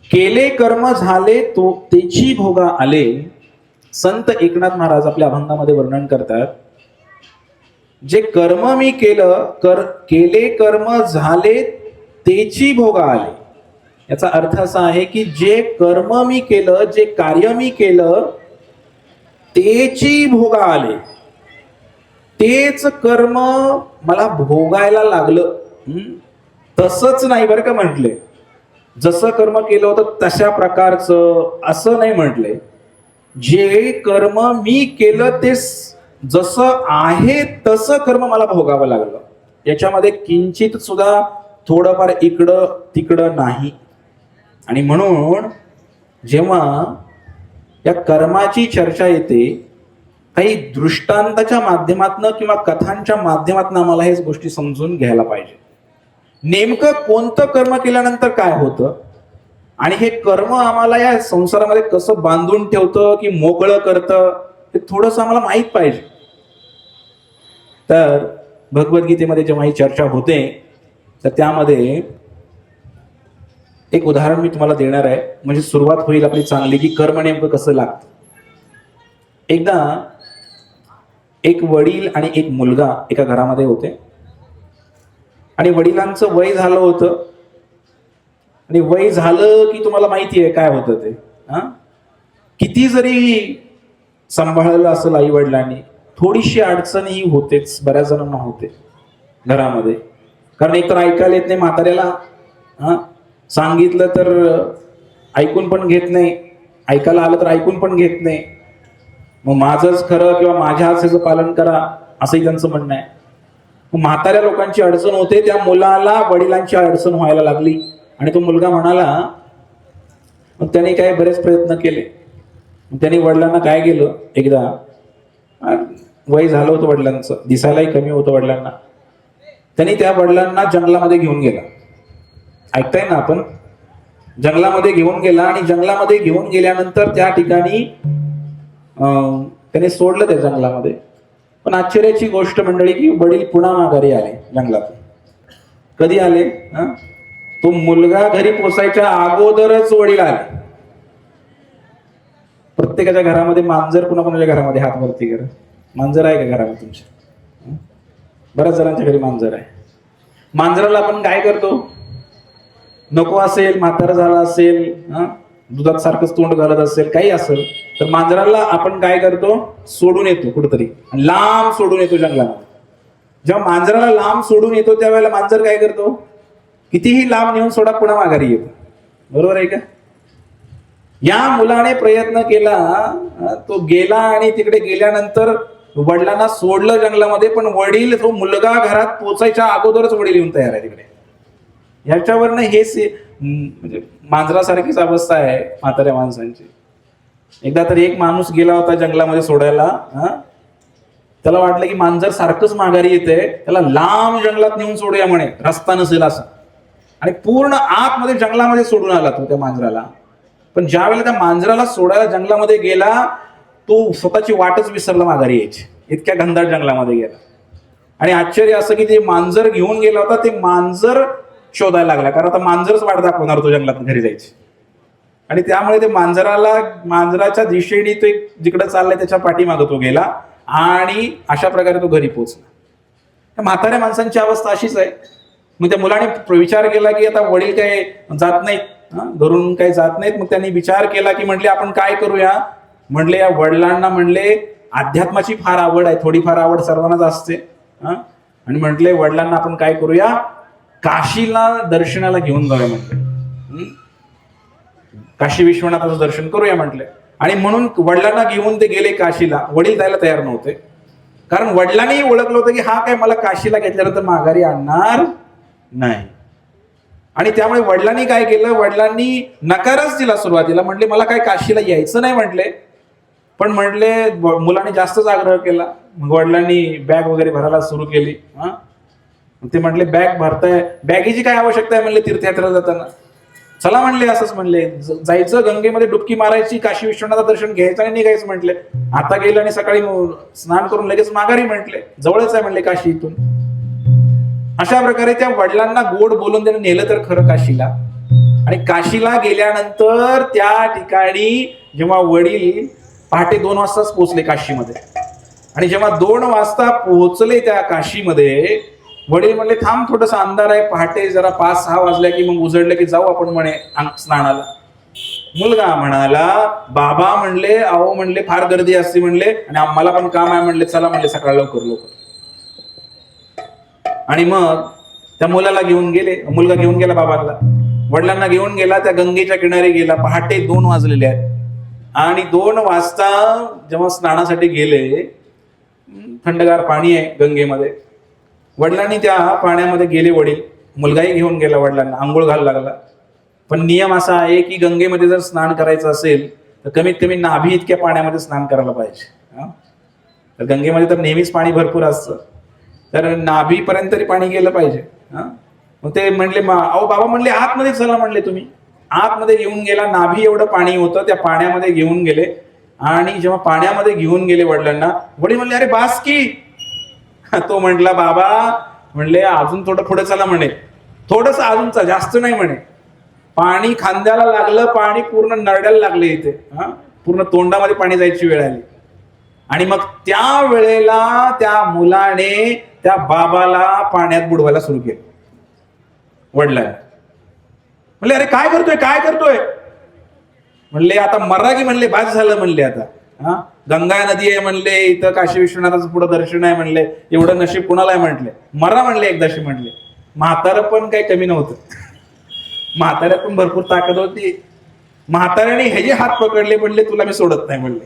केले कर्म झाले तो तेची भोगा आले. संत एकनाथ महाराज आपल्या अभंगामध्ये वर्णन करतात, जे कर्म मी केलं, केले कर्म झाले तेची भोगा आले. याचा अर्थ असा आहे की जे कर्म मी केलं, जे कार्य मी केलं, तेची भोगा आले, तेच कर्म मला भोगायला लागलं. तसंच नाही बरं का म्हटले, जसं कर्म केलं होतं तशा प्रकारचं असं नाही म्हटले. जे कर्म मी केलं ते जसं आहे तसं कर्म मला भोगावं लागलं. याच्यामध्ये किंचित सुद्धा थोडंफार इकडं तिकडं नाही. आणि म्हणून जेव्हा या कर्माची चर्चा येते, काही दृष्टांताच्या माध्यमातून किंवा कथांच्या माध्यमातून आम्हाला हेच गोष्टी समजून घ्यायला पाहिजे. नेमकं कोणतं कर्म केल्यानंतर काय होतं आणि हे कर्म आम्हाला या संसारामध्ये कसं बांधून ठेवतं की मोकळं करतं, हे थोडंसं आम्हाला माहीत पाहिजे. तर भगवद्गीतेमध्ये जेव्हा ही चर्चा होते, तर त्यामध्ये एक उदाहरण मी तुम्हाला देणार आहे, म्हणजे सुरुवात होईल आपली चांगली की कर्म नेमकं कसं लागतं. एकदा एक वडील आणि एक मुलगा एका घरामध्ये होते आणि वडिलांचं वय झालं होतं. आणि वय झालं की तुम्हाला माहिती आहे काय होतं ते, किती जरी सांभाळलं असेल आई वडिलांनी, थोडीशी अडचणही होतेच, बऱ्याच जणांना होते घरामध्ये. कारण एक तर ऐकायला येत नाही म्हाताऱ्याला, सांगितलं तर ऐकून पण घेत नाही, ऐकायला आलं तर ऐकून पण घेत नाही. मग माझंच खरं किंवा माझ्या आशेचं पालन करा असंही त्यांचं म्हणणं आहे. मग म्हाताऱ्या लोकांची अडचण होते, त्या मुलाला वडिलांची अडचण व्हायला लागली. आणि तो मुलगा म्हणाला, मग त्याने काय बरेच प्रयत्न केले. मग त्याने वडिलांना काय केलं, एकदा वय झालं होतं वडिलांचं, दिसायलाही कमी होतं वडिलांना, त्यांनी त्या वडिलांना जंगलामध्ये घेऊन गेला. ऐकताय ना आपण, जंगलामध्ये घेऊन गेला. आणि जंगलामध्ये घेऊन गेल्यानंतर त्या ठिकाणी त्याने सोडलं त्या जंगलामध्ये. पण आश्चर्याची गोष्ट मंडळी की वडील पुन्हा माघारी आले जंगलातून. कधी आले, तो मुलगा घरी पोचायच्या अगोदरच वडील आले. प्रत्येकाच्या घरामध्ये मांजर, कुणाकुणाच्या घरामध्ये हात वरती करा, मांजर आहे का घरामध्ये तुमच्या? बऱ्याच जणांच्या घरी मांजर आहे. मांजराला आपण काय करतो, नको असेल, म्हातारा झाला असेल, दुधात सारखंच तोंड घालत असेल, काही असेल, तर मांजराला आपण काय करतो, सोडून येतो कुठेतरी, लांब सोडून येतो जंगलामध्ये. जेव्हा मांजराला लांब सोडून येतो त्यावेळेला मांजर काय करतो, कितीही लांब नेऊन सोडा पुन्हा माघारी येतो. बरोबर आहे का? या मुलाने प्रयत्न केला, तो गेला आणि तिकडे गेल्यानंतर वडिलांना सोडलं जंगलामध्ये, पण वडील, तो मुलगा घरात पोचायच्या अगोदरच वडील येऊन तयार आहे तिकडे. ह्याच्यावरनं हेच म्हणजे मांजरासारखीच अवस्था आहे म्हाताऱ्या माणसांची. एकदा तर एक माणूस गेला होता जंगलामध्ये सोडायला, त्याला वाटलं की मांजर सारखंच माघारी येते, त्याला लांब जंगलात नेऊन सोडूया म्हणे, रस्ता नसेल असं, आणि पूर्ण आतमध्ये जंगलामध्ये सोडून आला तो त्या मांजराला. पण ज्या वेळेला त्या मांजराला सोडायला जंगलामध्ये गेला, तो स्वतःची वाटच विसरला माघारी यायची, इतक्या घनदाट जंगलामध्ये गेला. आणि आश्चर्य असं की ते मांजर घेऊन गेला होता, ते मांजर शोधायला लागला, कारण आता मांजरच वाट दाखवणार तो जंगलात घरी जायची. आणि त्यामुळे ते मांजराच्या दिशेने तो जिकडे चाललाय त्याच्या पाठीमागे तो गेला आणि अशा प्रकारे तो घरी पोहोचला. म्हाताऱ्या माणसांची अवस्था अशीच आहे. मग त्या मुलाने विचार केला की आता वडील काय जात नाहीत, घरून काही जात नाहीत. मग त्यांनी विचार केला की म्हटले आपण काय करूया, म्हटले या वडिलांना म्हणले अध्यात्माची फार आवड आहे, थोडीफार आवड सर्वांनाच असते, आणि म्हटले वडिलांना आपण काय करूया, काशीला दर्शनाला घेऊन जाऊया म्हटले, काशी विश्वनाथाचं दर्शन करूया म्हटले. आणि म्हणून वडिलांना घेऊन ते गेले काशीला. वडील जायला तयार नव्हते, कारण वडिलांनी ओळखलं होतं की हा काय मला काशीला घेतल्यानंतर माघारी आणणार नाही. आणि त्यामुळे वडिलांनी काय केलं, वडिलांनी नकारच दिला सुरुवातीला, म्हटले मला काय काशीला यायचं नाही म्हटले. पण म्हटले मुलाने जास्तच आग्रह केला. मग वडिलांनी बॅग वगैरे भरायला सुरू केली. ते म्हटले बॅग भरताय, बॅगेची काय आवश्यकता आहे म्हणले तीर्थयात्रेला जाताना, चला म्हणले, असंच म्हणले, जायचं गंगेमध्ये डुबकी मारायची, काशी विश्वनाथ दर्शन घ्यायचं आणि निघायचं म्हटले. आता गेलं आणि सकाळी स्नान करून लगेच माघारी म्हटले, जवळच आहे म्हणले काशी इथून. अशा प्रकारे त्या वडिलांना गोड बोलून त्याने नेलं तर खरं काशीला, आणि काशीला गेल्यानंतर त्या ठिकाणी जेव्हा वडील पहाटे 2 वाजताच पोहोचले काशीमध्ये, आणि जेव्हा 2 वाजता पोहोचले त्या काशीमध्ये, वडील म्हणले थांब, थोडस अंधार आहे, पहाटे जरा 5-6 वाजल्या की मग उजडलं की जाऊ आपण म्हणे स्नानाला. मुलगा म्हणाला, बाबा म्हणले, अहो म्हणले फार गर्दी असते म्हणले, आणि आम्हाला पण काम आहे म्हणले, चला म्हणले सकाळ लवकर. आणि मग त्या मुलाला घेऊन गेले, मुलगा घेऊन गेला बाबांना, वडिलांना घेऊन गेला, त्या गंगेच्या किनारी गेला. पहाटे 2 वाजलेले आहेत, आणि 2 वाजता जेव्हा स्नानासाठी गेले, थंडगार पाणी आहे गंगेमध्ये, वडिलांनी त्या पाण्यामध्ये गेले, वडील, मुलगाही घेऊन गेला वडिलांना, आंघोळ घालायला लागला. पण नियम असा आहे की गंगेमध्ये जर स्नान करायचं असेल तर कमीत कमी नाभी इतक्या पाण्यामध्ये स्नान करायला पाहिजे. तर गंगेमध्ये तर नेहमीच पाणी भरपूर असतं, तर नाभीपर्यंत तरी पाणी गेलं पाहिजे. मग ते म्हणले, अहो बाबा म्हणले आतमध्ये चला म्हणले, तुम्ही आतमध्ये घेऊन गेला. नाभी एवढं पाणी होतं, त्या पाण्यामध्ये घेऊन गेले, आणि जेव्हा पाण्यामध्ये घेऊन गेले वडिलांना, वडील म्हणले अरे बास की. तो म्हटला, बाबा म्हणले अजून थोडं पुढे चला म्हणे, थोडस अजूनचा, जास्त नाही म्हणे. पाणी खांद्याला लागलं, पाणी पूर्ण नरड्याला लागले, इथे पूर्ण तोंडामध्ये पाणी जायची वेळ आली. आणि मग त्या वेळेला त्या मुलाने त्या बाबाला पाण्यात बुडवायला सुरू केलं. वडिलांनी म्हणले अरे काय करतोय, काय करतोय. म्हणले आता मरा की, म्हणले बाद झालं म्हणले, आता गंगा नदी आहे म्हणले, इथं काशी विश्वनाथाचं पुढं दर्शन आहे म्हणले, एवढं नशीब कुणाला आहे म्हटले, मरा म्हणले एकदाशी म्हणले. म्हातारं पण काही कमी नव्हतं, म्हाताऱ्यात पण भरपूर ताकद होती. म्हाताऱ्याने हे जे हात पकडले, म्हणले तुला मी सोडत नाही म्हणले,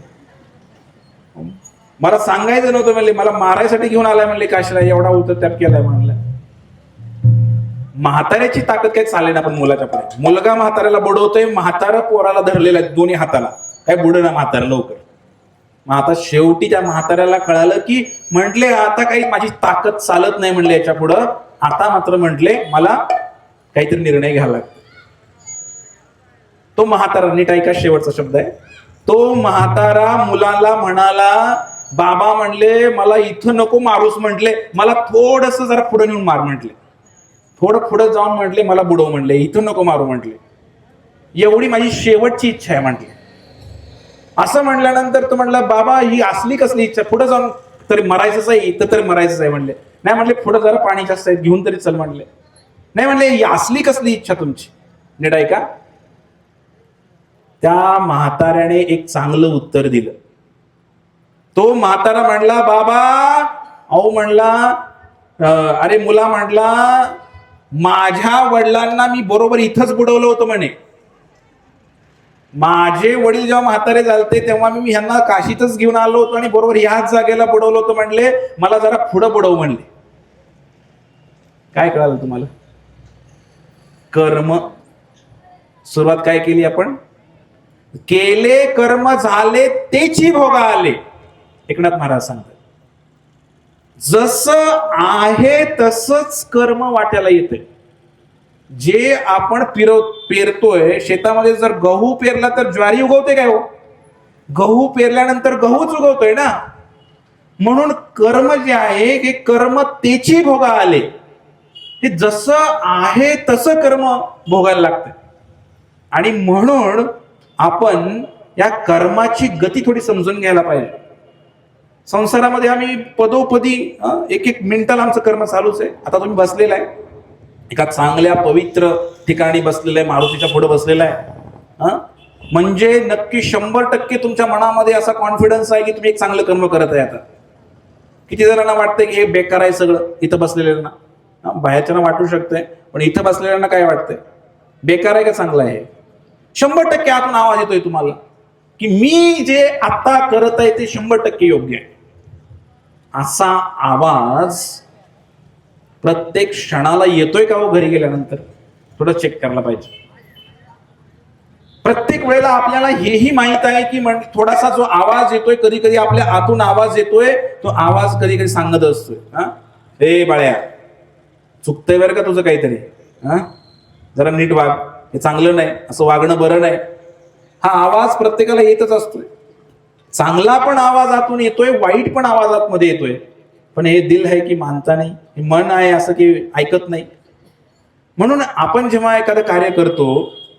मला सांगायचं नव्हतं म्हणले, मला मारायसाठी घेऊन आलाय म्हणले काशीला, एवढा उतरत्याप केलाय म्हणलं. म्हाताऱ्याची ताकद काही चालेल ना, पण मुलाच्या पुढे. मुलगा म्हाताऱ्याला बुडवतोय, म्हातारा पोराला धरलेला आहे दोन्ही हाताला, काय बुडना म्हातारा लवकर. मग आता शेवटी त्या म्हाताऱ्याला कळालं की म्हटले आता काही माझी ताकद चालत नाही म्हणले याच्या पुढं, आता मात्र म्हटले मला काहीतरी निर्णय घ्यावा लागतो. तो म्हातारा, नीट ऐका शेवटचा शब्द आहे, तो म्हातारा मुलाला म्हणाला, बाबा म्हणले मला इथं नको मारूस म्हटले, मला थोडस जरा पुढे नेऊन मार म्हटले, थोडं पुढे जाऊन म्हटले मला बुडव म्हटले, इथं नको मारू म्हटले, एवढी माझी शेवटची इच्छा आहे म्हटले. असं म्हटल्यानंतर तो म्हटला, बाबा ही असली कसली इच्छा, पुढे जाऊन तरी मरायचंच आहे, इथं तरी मरायचंच आहे म्हणले. नाही म्हणले पुढे जरा पाणी जास्त आहे, घेऊन तरी चल म्हणले. नाही म्हणले ही असली कसली इच्छा तुमची. नीट ऐका, त्या म्हाताऱ्याने एक चांगलं उत्तर दिलं. तो म्हातारा म्हणला, बाबा अहो म्हणला, अरे मुला म्हणला, माझ्या वडिलांना मी बरोबर इथंच बुडवलं होतं म्हणे. माझे वडील जेव्हा म्हातारे झालते तेव्हा मी ह्यांना काशीतच घेऊन आलो होतो आणि बरोबर ह्याच जागेला बुडवलं होतं म्हणले, मला जरा पुढं बुडव म्हणले. काय कळालं तुम्हाला? कर्म. सुरुवात काय केली आपण? केले कर्म झाले तेची भोगा आले. एकनाथ महाराज सांगतात, जसं आहे तसंच कर्म वाट्याला येते. जे आपण पेरतोय, शेतामध्ये जर गहू पेरला तर ज्वारी उगवते काय हो? गहू पेरल्यानंतर गहूच उगवतोय ना. म्हणून कर्म जे आहे हे कर्म तेची भोगा आले. हे जसं आहे तसं कर्म भोगायला लागतं. आणि म्हणून आपण या कर्माची गती थोडी समजून घ्यायला पाहिजे. संसारामध्ये आम्ही पदोपदी एक एक मिनिटाला आमचं कर्म चालूच आहे. आता तुम्ही बसलेला आहे एका चांगल्या पवित्र ठिकाणी बसलेलं आहे, मारुतीच्या पुढे बसलेला आहे, म्हणजे नक्की 100% तुमच्या मनामध्ये असा कॉन्फिडन्स आहे की तुम्ही एक चांगलं कर्म करत आहे. आता किती जणांना वाटतंय की हे बेकार आहे सगळं इथं बसलेल्यांना? बाहेरच्यांना वाटू शकतंय, पण इथं बसलेल्यांना काय वाटतंय? बेकार आहे का चांगलं आहे? 100% आतून आवाज येतोय तुम्हाला की मी जे आता करत आहे ते 100% योग्य आहे. असा आवाज प्रत्येक क्षणाला येतोय का हो? घरी गेल्यानंतर थोडं चेक करायला पाहिजे. प्रत्येक वेळेला आपल्याला हेही माहित आहे की थोडासा जो आवाज येतोय, कधी कधी आपल्या आतून आवाज येतोय, तो आवाज कधी कधी सांगत असतोय, हे बाळ्या चुकतंय बरं का तुझं काहीतरी, जरा नीट वाग, हे चांगलं नाही, असं वागणं बरं नाही. हा आवाज प्रत्येकाला येतच असतोय. चांगला पण आवाज आतून येतोय, वाईट पण आवाज आतमध्ये येतोय. पण हे दिल आहे की मानता नाही, हे मन आहे असं की ऐकत नाही. म्हणून आपण जेव्हा एखादं कार्य करतो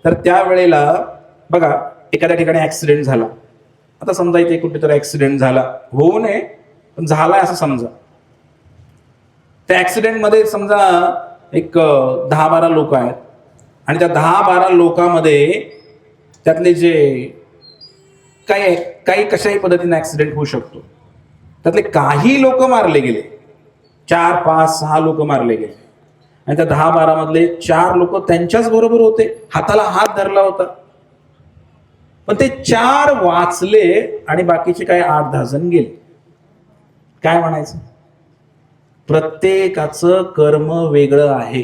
तर त्यावेळेला बघा एखाद्या ठिकाणी ऍक्सिडेंट झाला. आता समजा इथे कुठेतरी ऍक्सिडेंट झाला, होऊ नये पण झालाय असं समजा. त्या ऍक्सिडेंट मध्ये समजा एक 10-12 लोक आहेत आणि त्या 10-12 लोकांमध्ये त्यातले जे काही कशाही पद्धतीने ऍक्सिडेंट होऊ शकतो, त्यातले काही लोक मारले गेले, 4-5-6 लोक मारले गेले आणि त्या 10-12 मधले 4 लोक त्यांच्याच बरोबर होते, हाताला हात धरला होता, पण ते 4 वाचले आणि बाकीचे काय 8-10 जण गेले. काय म्हणायचं? प्रत्येकाचं कर्म वेगळं आहे.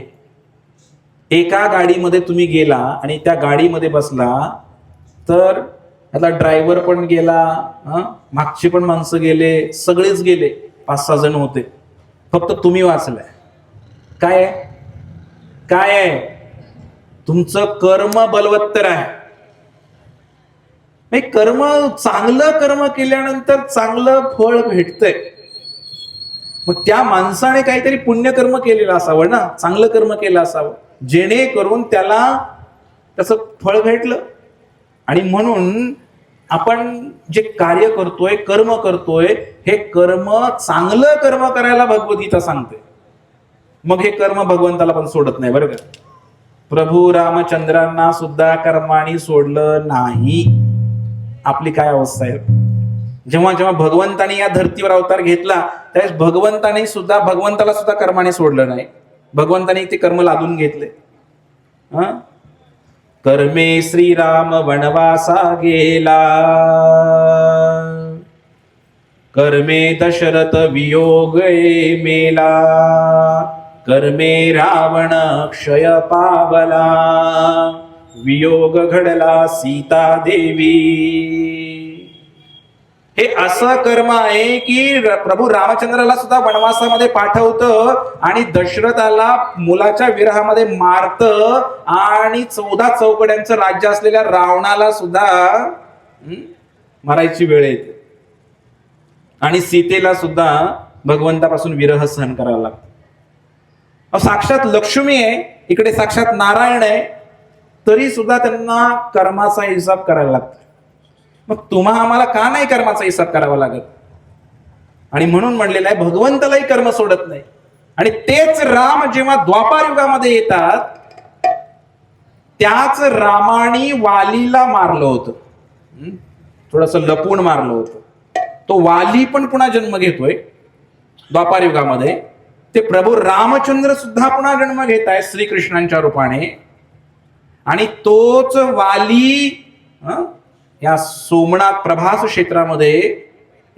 एका गाडीमध्ये तुम्ही गेला आणि त्या गाडीमध्ये बसला तर आता ड्रायव्हर पण गेला, मागची पण माणसं गेले, सगळेच गेले, 5-6 जण होते, फक्त तुम्ही वाचलाय. काय आहे? काय आहे? तुमचं कर्म बलवत्तर आहे. कर्म, चांगलं कर्म केल्यानंतर चांगलं फळ भेटतंय. मग त्या माणसाने काहीतरी पुण्यकर्म केलेलं असावं ना, चांगलं कर्म केलं असावं, जेणेकरून त्याला त्याचं फळ भेटलं. आणि म्हणून आपण जे कार्य करतोय, कर्म करतोय, हे कर्म चांगलं कर्म करायला भगवद्गीता सांगते. मग हे कर्म भगवंताला पण सोडत नाही बरं का. प्रभू रामचंद्रांना सुद्धा कर्माने सोडलं नाही. आपली काय अवस्था आहे? जेव्हा जेव्हा भगवंताने या धर्तीवर अवतार घेतला त्यावेळेस भगवंताला सुद्धा कर्माने सोडलं नाही. भगवंताने ते कर्म लादून घेतले. कर्मे श्रीराम वनवासा गेला, कर्मे दशरथ वियोग मेला, कर्मे रावण क्षय पावला, वियोग घडला सीता देवी. हे असं कर्म आहे की प्रभू रामचंद्राला सुद्धा वनवासामध्ये पाठवतं आणि दशरथाला मुलाच्या विरहामध्ये मारतं आणि 14 चौकड्यांचं राज्य असलेल्या रावणाला सुद्धा मारायची वेळ येते आणि सीतेला सुद्धा भगवंतापासून विरह सहन करावा लागतो. साक्षात लक्ष्मी आहे, इकडे साक्षात नारायण आहे, तरी सुद्धा त्यांना कर्माचा हिसाब करायला लागतो. मग तुम्हा आम्हाला का नाही कर्माचा हिसाब करावा लागत? आणि म्हणून म्हणलेलं आहे भगवंतालाही कर्म सोडत नाही. आणि तेच राम जेव्हा द्वापार युगामध्ये येतात, त्याच रामाने वालीला मारलं होतं, थोडस लपून मारलं होतं. तो वाली पण पुन्हा जन्म घेतोय द्वापार युगामध्ये. ते प्रभू रामचंद्र सुद्धा पुन्हा जन्म घेत आहे श्रीकृष्णांच्या रूपाने. आणि तोच वाली या सोमनाथ प्रभास क्षेत्रामध्ये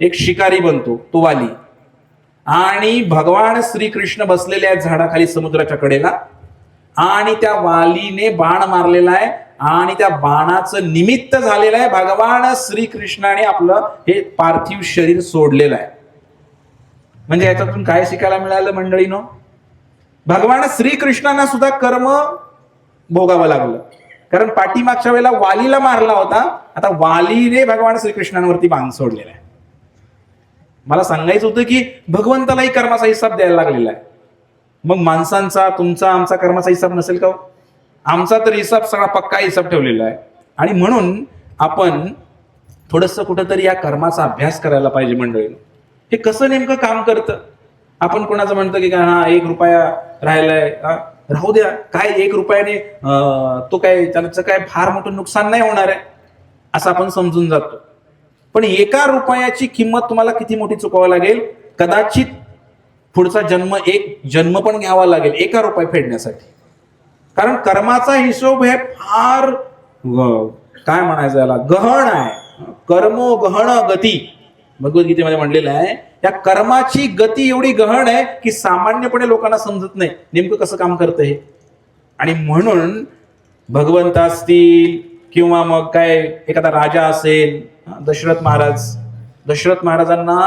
एक शिकारी बनतो, तो वाली. आणि भगवान श्रीकृष्ण बसलेले आहेत झाडाखाली समुद्राच्या कडेला आणि त्या वालीने बाण मारलेला आहे आणि त्या बाणाचं निमित्त झालेलं आहे भगवान श्रीकृष्णाने आपलं हे पार्थिव शरीर सोडलेलं आहे. म्हणजे याच्यातून काय शिकायला मिळालं मंडळीनो? भगवान श्रीकृष्णांना सुद्धा कर्म भोगावं लागलं, कारण पाठीमागच्या वेळेला वालीला मारला होता, आता वालीने भगवान श्रीकृष्णांवरती बाण सोडलेला आहे. मला सांगायचं होतं की भगवंतालाही कर्माचा हिसाब द्यायला लागलेला आहे. मग माणसांचा, तुमचा, आमचा कर्माचा हिसाब नसेल का? आमचा तर हिसाब सगळा पक्का हिसाब ठेवलेला आहे. आणि म्हणून आपण थोडस कुठंतरी या कर्माचा अभ्यास करायला पाहिजे मंडळी. हे कसं नेमकं काम करतं? आपण कोणाचं म्हणतो की हा 1 रुपया राहिलाय, राहू द्या, काय 1 रुपयाने तो काय त्याचं काय फार मोठं नुकसान नाही होणार आहे असं आपण समजून जातो. पण 1 रुपयाची किंमत तुम्हाला किती मोठी चुकावं लागेल? कदाचित पुढचा जन्म, 1 जन्म पण घ्यावा लागेल 1 रुपया फेडण्यासाठी. कारण कर्माचा हिशोब हे फार काय म्हणायचं याला, गहन आहे. कर्मो गहन गती भगवद्गीतेमध्ये म्हणलेलं आहे. या कर्माची गती एवढी गहन आहे की सामान्यपणे लोकांना समजत नाही नेमकं कसं काम करतं हे. आणि म्हणून भगवंत असतील किंवा मग काय एखादा राजा असेल, दशरथ महाराजांना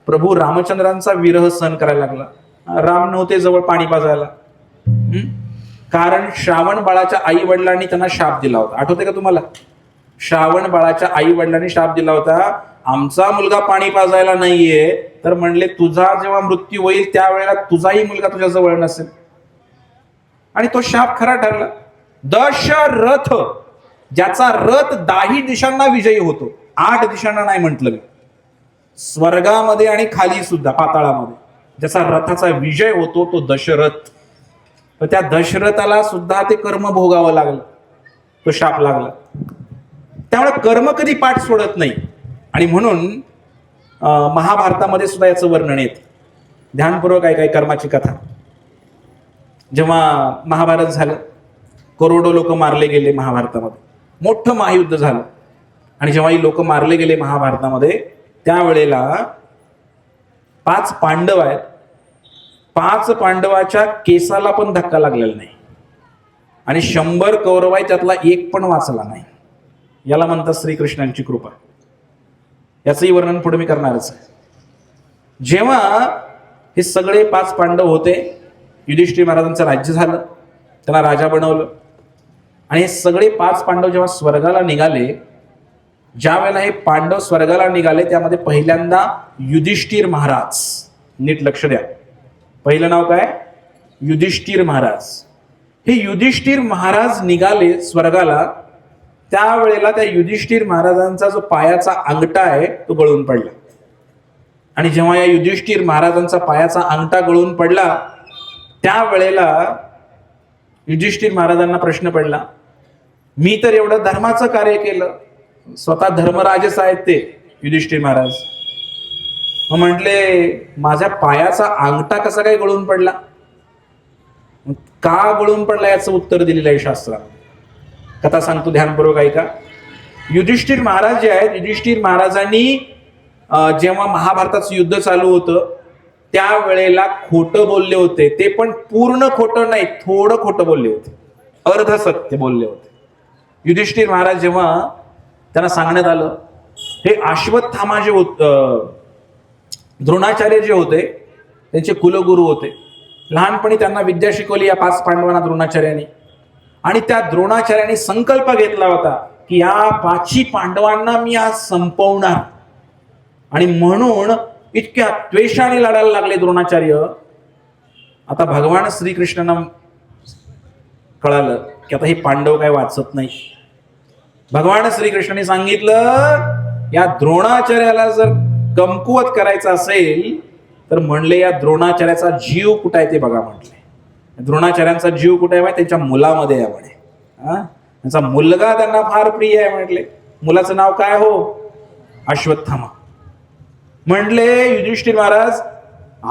प्रभू रामचंद्रांचा विरह सहन करायला लागला. राम नव्हते जवळ पाणी पाजायला, कारण श्रावण बाळाच्या आई वडिलांनी त्यांना शाप दिला होता. आठवते का तुम्हाला? श्रावण बाळाच्या आई वडिलांनी शाप दिला होता, आमचा मुलगा पाणी पाजायला नाहीये तर म्हणले तुझा जेव्हा मृत्यू होईल त्यावेळेला तुझाही मुलगा तुझ्या जवळ नसेल. आणि तो शाप खरा ठरला. दशरथ, ज्याचा रथ 10 दिशांना विजयी होतो, 8 दिशांना नाही म्हटलं मी, स्वर्गामध्ये आणि खाली सुद्धा पाताळामध्ये ज्याचा रथाचा विजय होतो तो दशरथ. तर त्या दशरथाला सुद्धा ते कर्म भोगावं लागलं, तो शाप लागला. त्यामुळे कर्म कधी पाठ सोडत नाही. आणि म्हणून महाभारतामध्ये सुद्धा याचं वर्णन येत. ध्यानपूर्वक काय कर्माची कथा. जेव्हा महाभारत झालं, करोडो लोक मारले गेले महाभारतामध्ये, मोठं महायुद्ध झालं. आणि जेव्हा ही लोक मारले गेले महाभारतामध्ये, त्यावेळेला 5 पांडव आहेत, 5 पांडवाच्या केसाला पण धक्का लागलेला नाही. आणि 100 कौरव आहेत, त्यातला एक पण वाचला नाही. याला म्हणतात श्रीकृष्णांची कृपा. याचंही वर्णन पुढे मी करणारच आहे. जेव्हा हे सगळे 5 पांडव होते, युधिष्ठिर महाराजांचं राज्य झालं, त्यांना राजा बनवलं. आणि हे सगळे 5 पांडव जेव्हा स्वर्गाला निघाले, ज्या वेळेला हे पांडव स्वर्गाला निघाले, त्यामध्ये पहिल्यांदा युधिष्ठिर महाराज, नीट लक्ष द्या, पहिलं नाव काय, युधिष्ठिर महाराज. हे युधिष्ठिर महाराज निघाले स्वर्गाला. त्यावेळेला त्या युधिष्ठिर महाराजांचा जो पायाचा अंगठा आहे तो गळून पडला. आणि जेव्हा या युधिष्ठिर महाराजांचा पायाचा अंगठा गळून पडला, त्यावेळेला युधिष्ठिर महाराजांना प्रश्न पडला, मी तर एवढं धर्माचं कार्य केलं, स्वतः धर्मराजच आहेत ते युधिष्ठिर महाराज, मग म्हटले माझ्या पायाचा अंगठा कसा काय गळून पडला, का गळून पडला याचं उत्तर दिलेलं आहे शास्त्रात. कथा सांगतो, ध्यानपूर्वक ऐका. युधिष्ठिर महाराज जे आहेत, युधिष्ठिर महाराजांनी जेव्हा महाभारताचं युद्ध चालू होतं, त्यावेळेला खोटं बोलले होते. ते पण पूर्ण खोटं नाही, थोडं खोटं बोलले होते, अर्ध सत्य बोलले होते. युधिष्ठिर महाराज जेव्हा त्यांना सांगण्यात आलं, हे अश्वत्थामा जे द्रोणाचार्य जे होते त्यांचे कुलगुरू होते, लहानपणी त्यांना विद्या शिकवली या 5 पांडवांना द्रोणाचार्यांनी. आणि त्या द्रोणाचार्यांनी संकल्प घेतला होता की या 5 पांडवांना मी आज संपवणार. आणि म्हणून इतक्या द्वेषाने लढायला लागले द्रोणाचार्य. आता भगवान श्रीकृष्णांना कळालं की आता हे पांडव काय वाचत नाही. भगवान श्रीकृष्णाने सांगितलं, या द्रोणाचार्याला जर कमकुवत करायचं असेल तर म्हणले या द्रोणाचार्याचा जीव कुठे आहे ते बघा. म्हटले द्रोणाचार्यांचा जीव कुठे आहे, त्यांच्या मुलामध्ये आहे म्हणे. त्यांचा मुलगा त्यांना फार प्रिय आहे म्हटले. मुलाचं नाव काय हो, अश्वत्थामा. म्हणले युधिष्ठिर महाराज,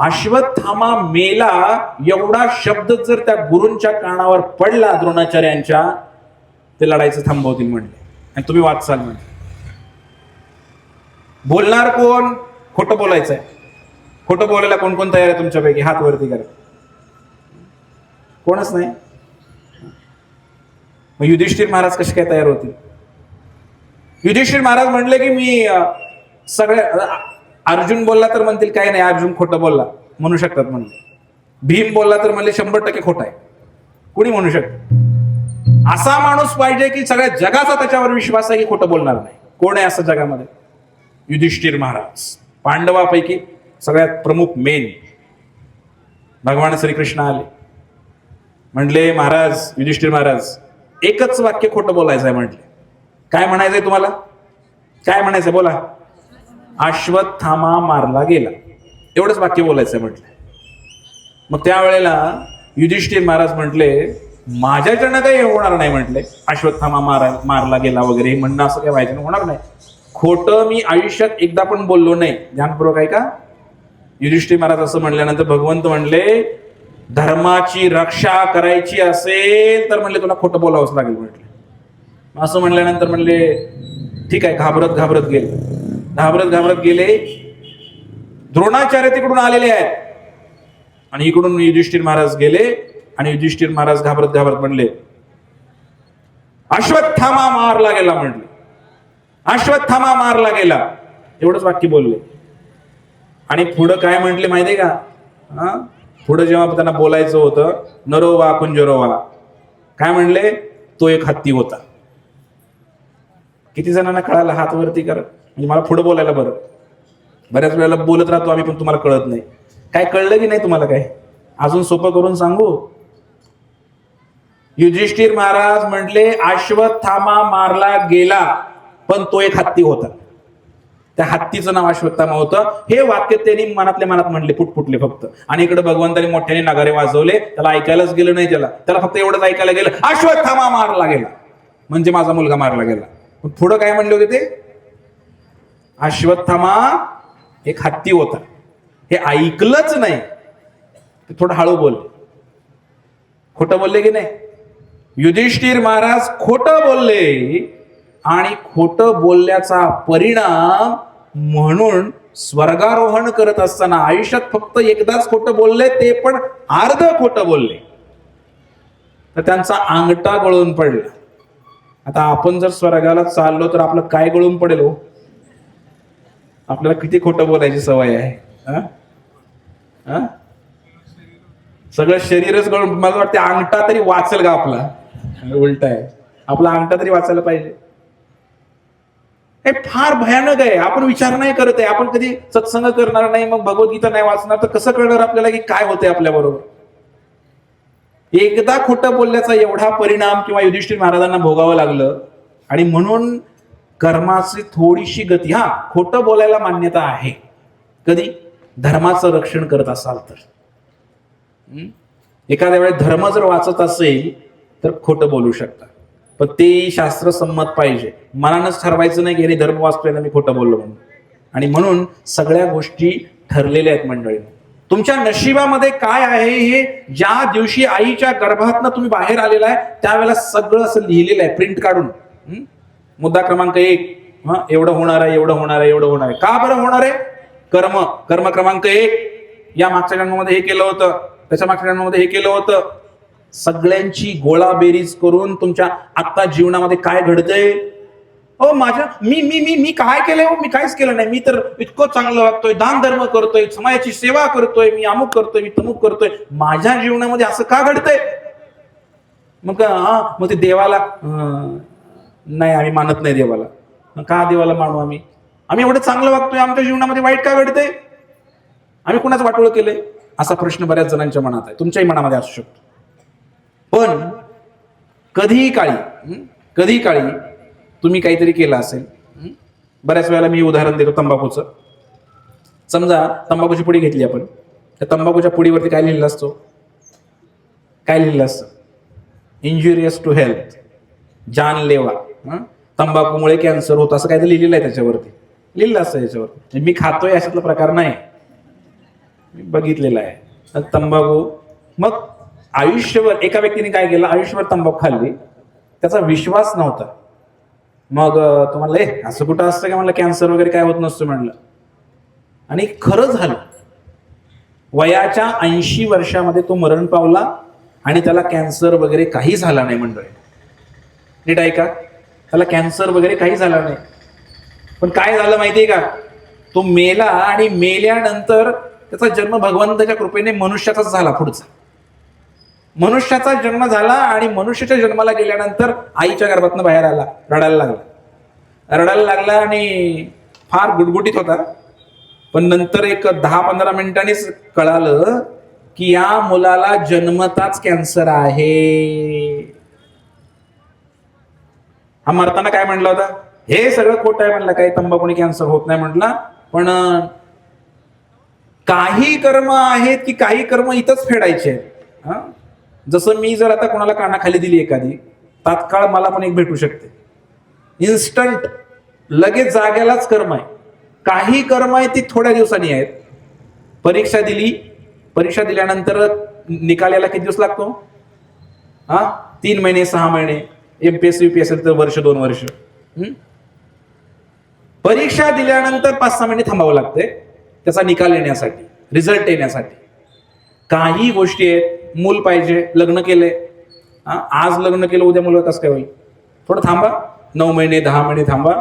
अश्वत्थामा मेला एवढा शब्द जर त्या गुरूंच्या कानावर पडला द्रोणाचार्यांच्या, ते लढायचं थांबवतील म्हणले, आणि तुम्ही वाचाल म्हणजे. बोलणार कोण, खोटं बोलायचं आहे. खोटं बोलायला कोण कोण तयार आहे तुमच्यापैकी, हात वरती करा. कोणच नाही. मग युधिष्ठिर महाराज कसे काय तयार होतील. युधिष्ठिर महाराज म्हणले की मी सगळे, अर्जुन बोलला तर म्हणतील काही नाही, अर्जुन खोटं बोलला म्हणू शकतात म्हणले. भीम बोलला तर म्हणले 100% खोटा आहे, कुणी म्हणू शकत. असा माणूस पाहिजे की सगळ्या जगाचा त्याच्यावर विश्वास आहे की खोटं बोलणार नाही. कोण आहे असं जगामध्ये, युधिष्ठिर महाराज. पांडवापैकी सगळ्यात प्रमुख मेन. भगवान श्रीकृष्ण आले, म्हटले महाराज, युधिष्ठिर महाराज एकच वाक्य खोटं बोलायचं आहे. म्हटले काय म्हणायचंय तुम्हाला, काय म्हणायचंय बोला. अश्वत्थामा मारला गेला, एवढंच वाक्य बोलायचंय म्हटलं. मग त्यावेळेला युधिष्ठिर महाराज म्हटले माझ्याकडनं काही होणार नाही. म्हटले अश्वत्थामा मारला गेला वगैरे हे म्हणणं असं काही व्हायचं होणार नाही. खोटं मी आयुष्यात एकदा पण बोललो नाही. ध्यानपूर्वक आहे का. युधिष्ठिर महाराज असं म्हणल्यानंतर भगवंत म्हणले धर्माची रक्षा करायची असेल तर म्हणले तुला खोटं बोलावंच लागेल. म्हटले असं म्हणल्यानंतर म्हणले ठीक आहे. घाबरत घाबरत गेले. द्रोणाचार्य तिकडून आलेले आहेत आणि इकडून युधिष्ठिर महाराज गेले. आणि युधिष्ठिर महाराज घाबरत म्हणले अश्वत्थामा मारला गेला. म्हटले अश्वत्थामा मारला गेला, एवढंच वाक्य बोलले. आणि पुढं काय म्हटले माहितीये का. पुढं जेव्हा त्यांना बोलायचं होतं नरोवा कुंजरोवा, काय म्हणले तो एक हत्ती होता. किती जणांना कळालं हात वरती कर, म्हणजे मला पुढं बोलायला बरं. बऱ्याच वेळेला बोलत राहतो आम्ही पण तुम्हाला कळत नाही. काय कळलं की नाही तुम्हाला, काय अजून सोपं करून सांगू. युधिष्ठिर महाराज म्हटले अश्वत्थामा मारला गेला, पण तो एक हत्ती होता. त्या हत्तीचं नाव अश्वत्थामा होतं. हे वाक्य त्यांनी मनातल्या मनात म्हणले, पुटपुटले फक्त. आणि इकडे भगवंतांनी मोठ्याने नगारे वाजवले. त्याला ऐकायलाच गेलं नाही, त्याला फक्त एवढंच ऐकायला गेलं, अश्वत्थामा मारला गेला, म्हणजे माझा मुलगा मारला गेला. पण पुढं काय म्हणले होते ते? अश्वत्थामा एक हत्ती होता. हे ऐकलंच नाही. ते थोडं हळू बोल. खोटं बोलले की नाही? युधिष्ठिर महाराज खोटं बोलले, आणि खोटं बोलल्याचा परिणाम म्हणून स्वर्गारोहण करत असताना आयुष्यात फक्त एकदाच खोटं बोलले, ते पण अर्ध खोटं बोलले, तर त्यांचा अंगठा गळून पडला. आता आपण जर स्वर्गाला चाललो तर आपलं काय गळून पडेल हो? आपल्याला किती खोटं बोलायची सवय आहे. सगळं शरीरच गळून, मला वाटतं अंगठा तरी वाचेल का आपला? उलट आहे, आपला अंगठा तरी वाचायला पाहिजे. हे फार भयानक आहे. आपण विचार नाही करत आहे. आपण कधी सत्संग करणार नाही, मग भगवद्गीता नाही वाचणार, तर कसं कळणार आपल्याला की काय होतंय आपल्या बरोबर? एकदा खोटं बोलल्याचा एवढा परिणाम किंवा युधिष्ठिर महाराजांना भोगावं लागलं. आणि म्हणून कर्माची थोडीशी गती, खोटं बोलायला मान्यता आहे कधी धर्माचं रक्षण करत असाल तर. एखाद्या वेळेस धर्म जर वाचत असेल तर खोटं बोलू शकता, पण ते शास्त्रसंमत पाहिजे. मनानच ठरवायचं नाही की धर्म वाचतोय ना मी खोटं बोललो म्हणून. आणि म्हणून सगळ्या गोष्टी ठरलेल्या आहेत मंडळी. तुमच्या नशिबामध्ये काय आहे हे ज्या दिवशी आईच्या गर्भातनं तुम्ही बाहेर आलेला आहे त्यावेळेला सगळं असं लिहिलेलं आहे, प्रिंट काढून. मुद्दा क्रमांक 1, एवढं होणार आहे, एवढं होणार आहे, एवढं होणार आहे. का बरं होणार आहे? कर्म क्रमांक 1, या मागच्या जन्मामध्ये हे केलं होतं, त्याच्या मागच्या जन्मामध्ये हे केलं होतं. सगळ्यांची गोळाबेरीज करून तुमच्या आता जीवनामध्ये काय घडतंय. हो माझ्या मी काय केलंय हो? मी काहीच केलं नाही. मी तर इतकं चांगलं वागतोय, दान धर्म करतोय, समाजाची सेवा करतोय, मी अमुक करतोय, मी तमुक करतोय. माझ्या जीवनामध्ये असं का घडतंय? मग ते देवाला नाही, आम्ही मानत नाही देवाला. का देवाला मानू आम्ही? एवढं चांगलं वागतोय, आमच्या जीवनामध्ये वाईट का घडतंय? आम्ही कुणाच वाटोळं केलंय? असा प्रश्न बऱ्याच जणांच्या मनात आहे, तुमच्याही मनामध्ये असू शकतो. पण कधीही काळी तुम्ही काहीतरी केलं असेल. बऱ्याच वेळेला मी उदाहरण देतो तंबाखूचं. समजा तंबाखूची पुडी घेतली आपण, त्या तंबाखूच्या पुडीवरती काय लिहिलं असतं? इंजुरियस टू हेल्थ, जानलेवा, तंबाखूमुळे कॅन्सर होतं, असं काहीतरी लिहिलेलं आहे त्याच्यावरती. लिहिलं असतं याच्यावरती. मी खातोय अशातला प्रकार नाही, मी बघितलेला आहे. तंबाखू, मग आयुष्यभर एका व्यक्तीने काय केलं, आयुष्यभर तंबाखू खाल्ली, त्याचा विश्वास नव्हता. मग तुम्हाला असं कुठं असतं का? म्हणलं कॅन्सर वगैरे काय होत नसतं म्हणलं. आणि खरं झालं. वयाच्या 80 वर्षामध्ये तो मरण पावला आणि त्याला कॅन्सर वगैरे काही झाला नाही मंडळी. नीट ऐका, त्याला कॅन्सर वगैरे काही झाला नाही. पण काय झालं माहितीये का? तो मेला आणि मेल्यानंतर त्याचा जन्म भगवंताच्या कृपेने मनुष्याचाच झाला. पुढचा मनुष्याचा जन्म झाला आणि मनुष्याच्या जन्माला गेल्यानंतर आईच्या गर्भातनं बाहेर आला, रडायला लागला आणि फार गुटगुटीत होता. पण नंतर एक 10-15 मिनिटांनीच कळालं की या मुलाला जन्मताच कॅन्सर आहे. मरताना काय म्हणला होता? हे सगळं खोटं आहे म्हणलं, काही तंबाखूने कॅन्सर होत नाही म्हटला. पण काही कर्म आहेत की काही कर्म इथंच फेडायचे आहेत. जसं मी जर आता कोणाला कानाखाली दिली एखादी, तात्काळ मला पण एक भेटू शकते. इन्स्टंट, लगेच जाग्यालाच कर्म आहे. काही कर्म आहे ती थोड्या दिवसांनी आहेत. परीक्षा दिल्यानंतर निकाल यायला किती दिवस लागतो? 3 महिने 6 महिने. MPSC UPSC तर वर्ष 2 वर्ष. परीक्षा दिल्यानंतर 5-6 महिने थांबावं लागते त्याचा निकाल येण्यासाठी, रिझल्ट येण्यासाठी. काही गोष्टी आहेत. मूल पाहिजे, लग्न केले, आज लग्न केलं, उद्या मुलं कसं काय होईल? थोडं थांबा, 9 महिने 10 महिने थांबा,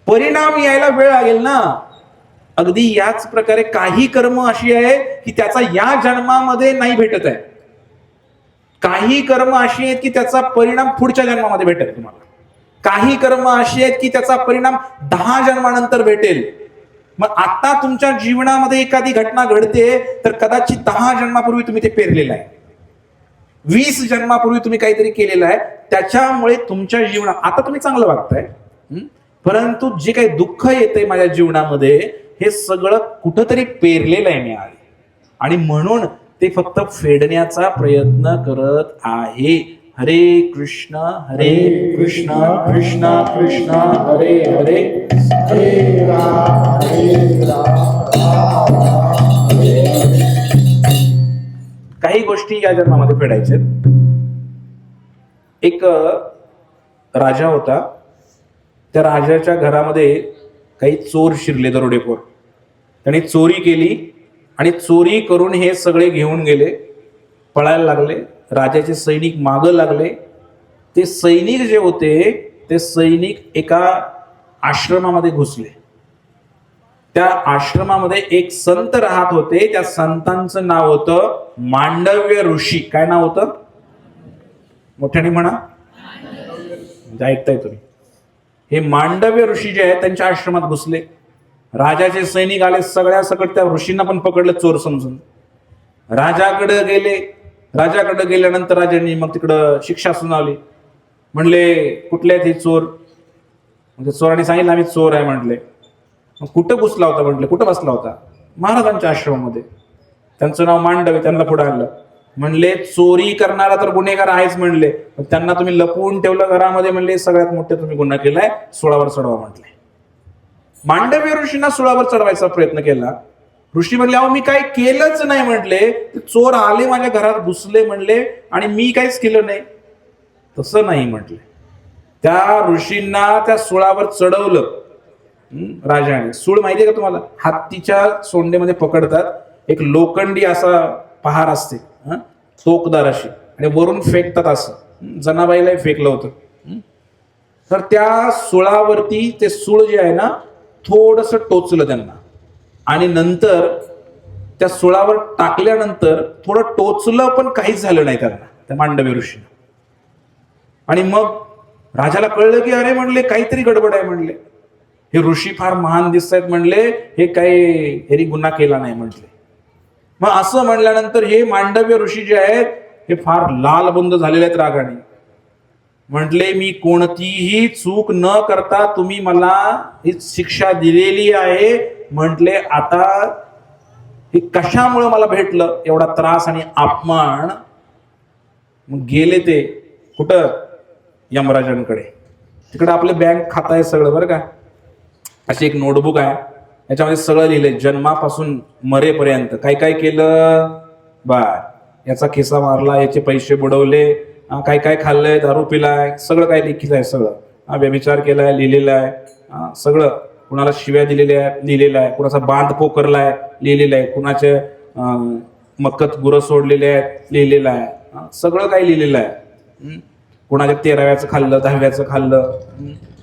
परिणाम यायला वेळ लागेल ना. अगदी याच प्रकारे काही कर्म अशी आहे की त्याचा या जन्मामध्ये नाही भेटत आहे. काही कर्म अशी आहेत की त्याचा परिणाम पुढच्या जन्मामध्ये भेटेल तुम्हाला. काही कर्म अशी आहेत की त्याचा परिणाम 10 जन्मानंतर भेटेल. मग आता तुमच्या जीवनामध्ये एखादी घटना घडते तर कदाचित 10 जन्मापूर्वी तुम्ही ते पेरलेलं आहे. 20 जन्मापूर्वी तुम्ही काहीतरी केलेलं आहे, त्याच्यामुळे तुमच्या जीवनात आता तुम्ही चांगलं वागताय, परंतु जे काही दुःख येतंय माझ्या जीवनामध्ये, हे सगळं कुठंतरी पेरलेलं आहे मी आधी, आणि म्हणून ते फक्त फेडण्याचा प्रयत्न करत आहे. हरे कृष्ण कृष्ण कृष्ण हरे हरे, हरे राम राम हरे हरे. काही गोष्टी या जन्मामध्ये फेडायच्या. एक राजा होता, त्या राजाच्या घरामध्ये काही चोर शिरले, दरोडेखोर. त्यांनी चोरी केली आणि चोरी करून हे सगळे घेऊन गेले, पळायला लागले. राजाचे सैनिक मागं लागले. ते सैनिक जे होते, ते सैनिक एका आश्रमामध्ये घुसले. त्या आश्रमामध्ये एक संत राहत होते. त्या संतांचं नाव होतं मांडव्य ऋषी. काय नाव होतं? मोठ्याने म्हणा, म्हणजे ऐकताय तुम्ही. हे मांडव्य ऋषी जे आहेत, त्यांच्या आश्रमात घुसले. राजाचे सैनिक आले, सगळ्या सकट त्या ऋषींना पण पकडलं चोर समजून. राजाकडे गेले. राजाकडे गेल्यानंतर राजांनी मग तिकडं शिक्षा सुनावली. म्हणले कुठले आहेत हे चोर? म्हणजे चोराने सांगितलं आम्ही चोर आहे म्हटले. मग कुठं घुसला होता म्हटले, कुठं बसला होता? महाराजांच्या आश्रमामध्ये. त्यांचं नाव मांडव, त्यांना पुढे आणलं. म्हणले चोरी करणारा तर गुन्हेगार आहेच म्हणले, पण त्यांना तुम्ही लपवून ठेवलं घरामध्ये. म्हणले सगळ्यात मोठे तुम्ही गुन्हा केलाय, सुळावर चढवा म्हटले. मांडव्य ऋषींना सुळावर चढवायचा प्रयत्न केला. ऋषी म्हणले अहो मी काय केलंच नाही म्हटले, चोर आले माझ्या घरात घुसले म्हणले आणि मी काहीच केलं नाही. तसं नाही म्हटले. त्या ऋषींना त्या सुळावर चढवलं राजाने. सूळ माहितीये का तुम्हाला? हत्तीच्या सोंडेमध्ये पकडतात, एक लोखंडी असा पहार असते, चोकदार अशी, आणि वरून फेकतात. असं जनाबाईलाही फेकलं होतं. तर त्या सुळावरती ते सूळ जे आहे ना, थोडस टोचलं त्यांना, आणि नंतर त्या सुळावर टाकल्यानंतर थोडं टोचलं, पण काहीच झालं नाही त्यांना, त्या मांडव्य ऋषींना. आणि मग राजाला कळलं की अरे म्हणले काहीतरी गडबड आहे म्हणले, हे ऋषी फार महान दिसत आहेत म्हणले, हे काही हेरी गुन्हा केला नाही म्हटले. मग असं म्हणल्यानंतर हे मांडव्य ऋषी जे आहेत, हे फार लालबुंद झालेले आहेत रागाने. म्हटले मी कोणतीही चूक न करता तुम्ही मला ही शिक्षा दिलेली आहे. म्हटले आता हे कशामुळे मला भेटलं एवढा त्रास आणि अपमान? मग गेले ते कुठं? यमराजांकडे. तिकडे आपले बँक खाता आहे सगळं बरं का. अशी एक नोटबुक आहे, याच्यामध्ये सगळं लिहिलंय जन्मापासून मरेपर्यंत काय काय केलं. याचा खिसा मारला, याचे पैसे बुडवले, काय काय खाल्लंय, दारू पिलाय, सगळं काय लिखित आहे. सगळं व्यभिचार केलाय लिहिलेलं आहे. सगळं कुणाला शिव्या दिलेल्या आहे लिहिलेलं आहे, कुणाचा बांध पोकरलाय लिहिलेलं आहे, कुणाचे मक्कत गुरं सोडलेले आहेत लिहिलेलं आहे. सगळं काही लिहिलेलं आहे. कुणाच्या 13व्याचं खाल्लं, 10व्याचं खाल्लं,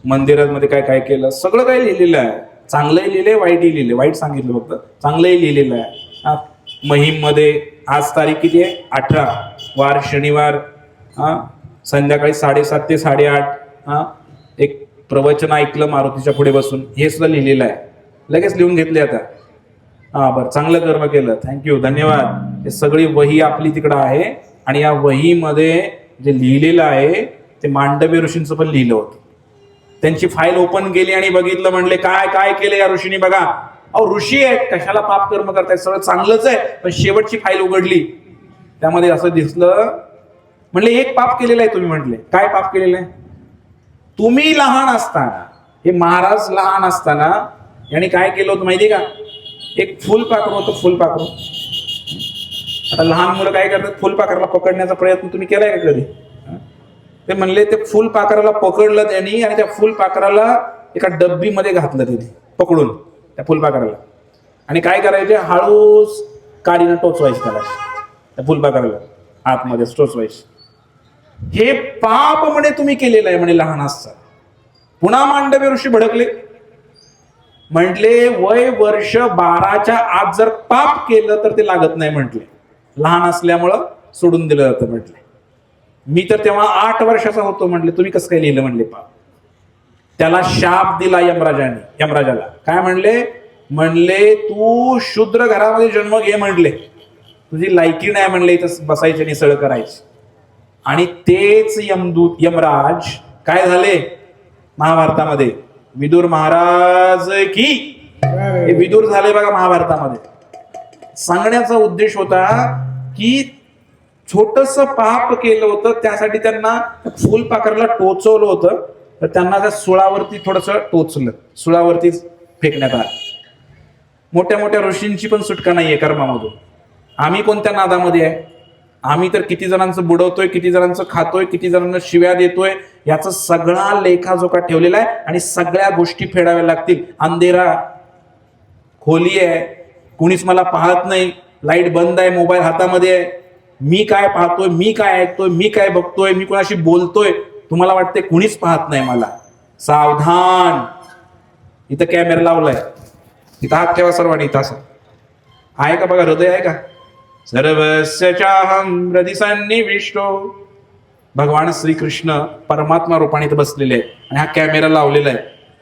मंदिरामध्ये काय काय केलं, सगळं काही लिहिलेलं आहे. चांगलंही लिहिले, वाईटही लिहिले. वाईट सांगितलं फक्त, चांगलंही लिहिलेलं आहे. महिम मध्ये आज तारीख किती आहे? 18, वार शनिवार. संध्याकाळी 7:30 ते 8:30 एक प्रवचन ऐकलं मारुतीच्या पुढे बसून, हे सुद्धा लिहिलेलं आहे. लगेच लिहून घेतले आता. बरं, चांगलं कर्म केलं, थँक्यू, धन्यवाद. हे सगळी वही आपली तिकडं आहे, आणि या वहीमध्ये जे लिहिलेलं आहे ते मांडव्य ऋषींचं पण लिहिलं होतं. त्यांची फाईल ओपन केली आणि बघितलं. म्हणले काय काय केलं या ऋषींनी बघा. अहो ऋषी आहेत, कशाला पाप कर्म करतायत, सगळं चांगलंच आहे. पण शेवटची फाईल उघडली, त्यामध्ये असं दिसलं. म्हणले एक पाप केलेलं आहे तुम्ही. म्हटले काय पाप केलेलं आहे? तुम्ही लहान असताना, हे महाराज लहान असताना यांनी काय केलं होतं माहिती का? एक फुलपाखरू होतं, फुलपाखरू. आता लहान मुलं काय करतात, फुलपाखराला पकडण्याचा प्रयत्न तुम्ही केलाय का कधी? ते म्हणले ते फुलपाखराला पकडलं त्यांनी, आणि त्या फुलपाखराला एका डब्बीमध्ये घातलं त्यांनी पकडून, त्या फुलपाखराला. आणि काय करायचे, हळूच काडीनं टोचवायचे त्याला, त्या फुलपाखराला आतमध्ये टोचवायचे. हे पाप म्हणे तुम्ही केलेलं आहे म्हणे लहान असताना. पुन्हा मांडव्य ऋषी भडकले. म्हटले वय वर्ष 12च्या आत जर पाप केलं तर ते लागत नाही म्हटले, लहान असल्यामुळं सोडून दिलं जातं म्हटले. मी तर तेव्हा 8 वर्षाचा होतो म्हटले, तुम्ही कसं काय लिहिलं म्हणले पाप? त्याला शाप दिला यमराजाला. काय म्हणले? म्हणले तू शूद्र घरामध्ये जन्म घे म्हटले, तुझी लायकी नाही म्हणले इथं बसायचे निसळ करायची. आणि तेच यमदूत यमराज काय झाले महाभारतामध्ये, विदुर महाराज की, हे विदुर झाले बघा महाभारतामध्ये. सांगण्याचा उद्देश होता की छोटस पाप केलं होतं, त्यासाठी त्यांना फुलपाखराला टोचवलं होतं, तर त्यांना त्या सुळावरती थोडस टोचलं, सुळावरती फेकण्यात आलं. मोठ्या मोठ्या ऋषींची पण सुटका नाहीये कर्मामधून. आम्ही कोणत्या नादामध्ये आहे? आम्ही तर किती जणांचं बुडवतोय, किती जणांचं खातोय, किती जणांना शिव्या देतोय, याचा सगळा लेखाजोखा ठेवलेला आहे. आणि सगळ्या गोष्टी फेडाव्या लागतील. अंधेरा खोली आहे, कुणीच मला पाहत नाही, लाईट बंद आहे, मोबाईल हातामध्ये आहे, मी काय पाहतोय, मी काय ऐकतोय, मी काय बघतोय, मी कोणाशी बोलतोय, तुम्हाला वाटते कुणीच पाहत नाही मला. सावधान, इथं कॅमेरा लावलाय, इथं हात ठेवा सर्वांनी, इथं असं आहे का बघा, हृदय आहे का? सर्वस्य चाहं हृदि सन्निविष्टो. भगवान श्रीकृष्ण परमात्मा रूपाने इथं बसलेले आहेत आणि हा कॅमेरा लावलेला आहे,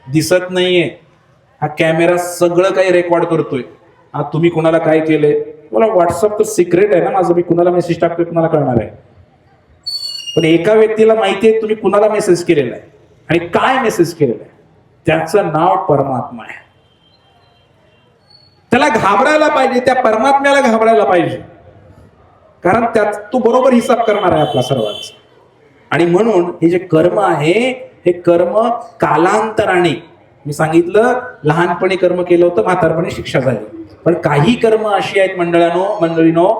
दिसत नाहीये. हा कॅमेरा सगळं काही रेकॉर्ड करतोय. हा तुम्ही कुणाला काय केलंय, मला व्हॉट्सअप तर सिक्रेट आहे ना माझं, मी कुणाला मेसेज टाकतोय कुणाला कळणार आहे. पण एका व्यक्तीला माहिती आहे तुम्ही कुणाला मेसेज केलेला आहे आणि काय मेसेज केलेला आहे, त्याचं नाव परमात्मा आहे. त्याला घाबरायला पाहिजे, त्या परमात्म्याला घाबरायला पाहिजे, कारण त्यात तो बरोबर हिसाब करणार आहे आपला सर्वांचा. आणि म्हणून हे जे कर्म आहे, हे कर्म कालांतराने, मी सांगितलं लहानपणी कर्म केलं होतं, म्हातारपणी शिक्षा झाली. पण काही कर्म अशी आहेत मंडळीनो,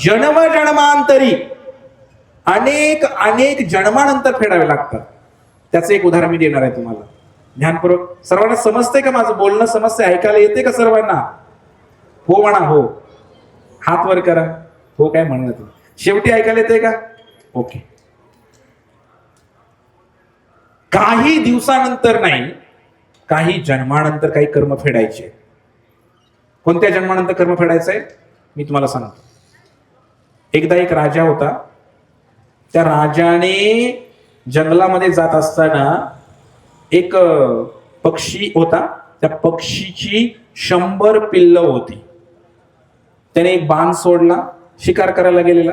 जन्मांतरी अनेक अनेक जन्मानंतर फेडावे लागतात. त्याचं एक उदाहरण मी देणार आहे तुम्हाला, ध्यानपूर्वक. सर्वांना समजतंय का माझं बोलणं? समजतंय, ऐकायला येते का सर्वांना? हो म्हणा, हो. हात वर करा, हो काय म्हणत. शेवटी ऐकायला येते का? ओके. काही दिवसानंतर नाही, काही जन्मानंतर काही कर्म फेडायचे. कोणत्या जन्मानंतर कर्म फेडायचंय मी तुम्हाला सांगतो. एकदा एक राजा होता. त्या राजाने जंगलामध्ये जात असताना एक पक्षी होता. त्या पक्षीची 100 पिल्ल होती. त्याने एक बाण सोडला, शिकार करायला गेलेला,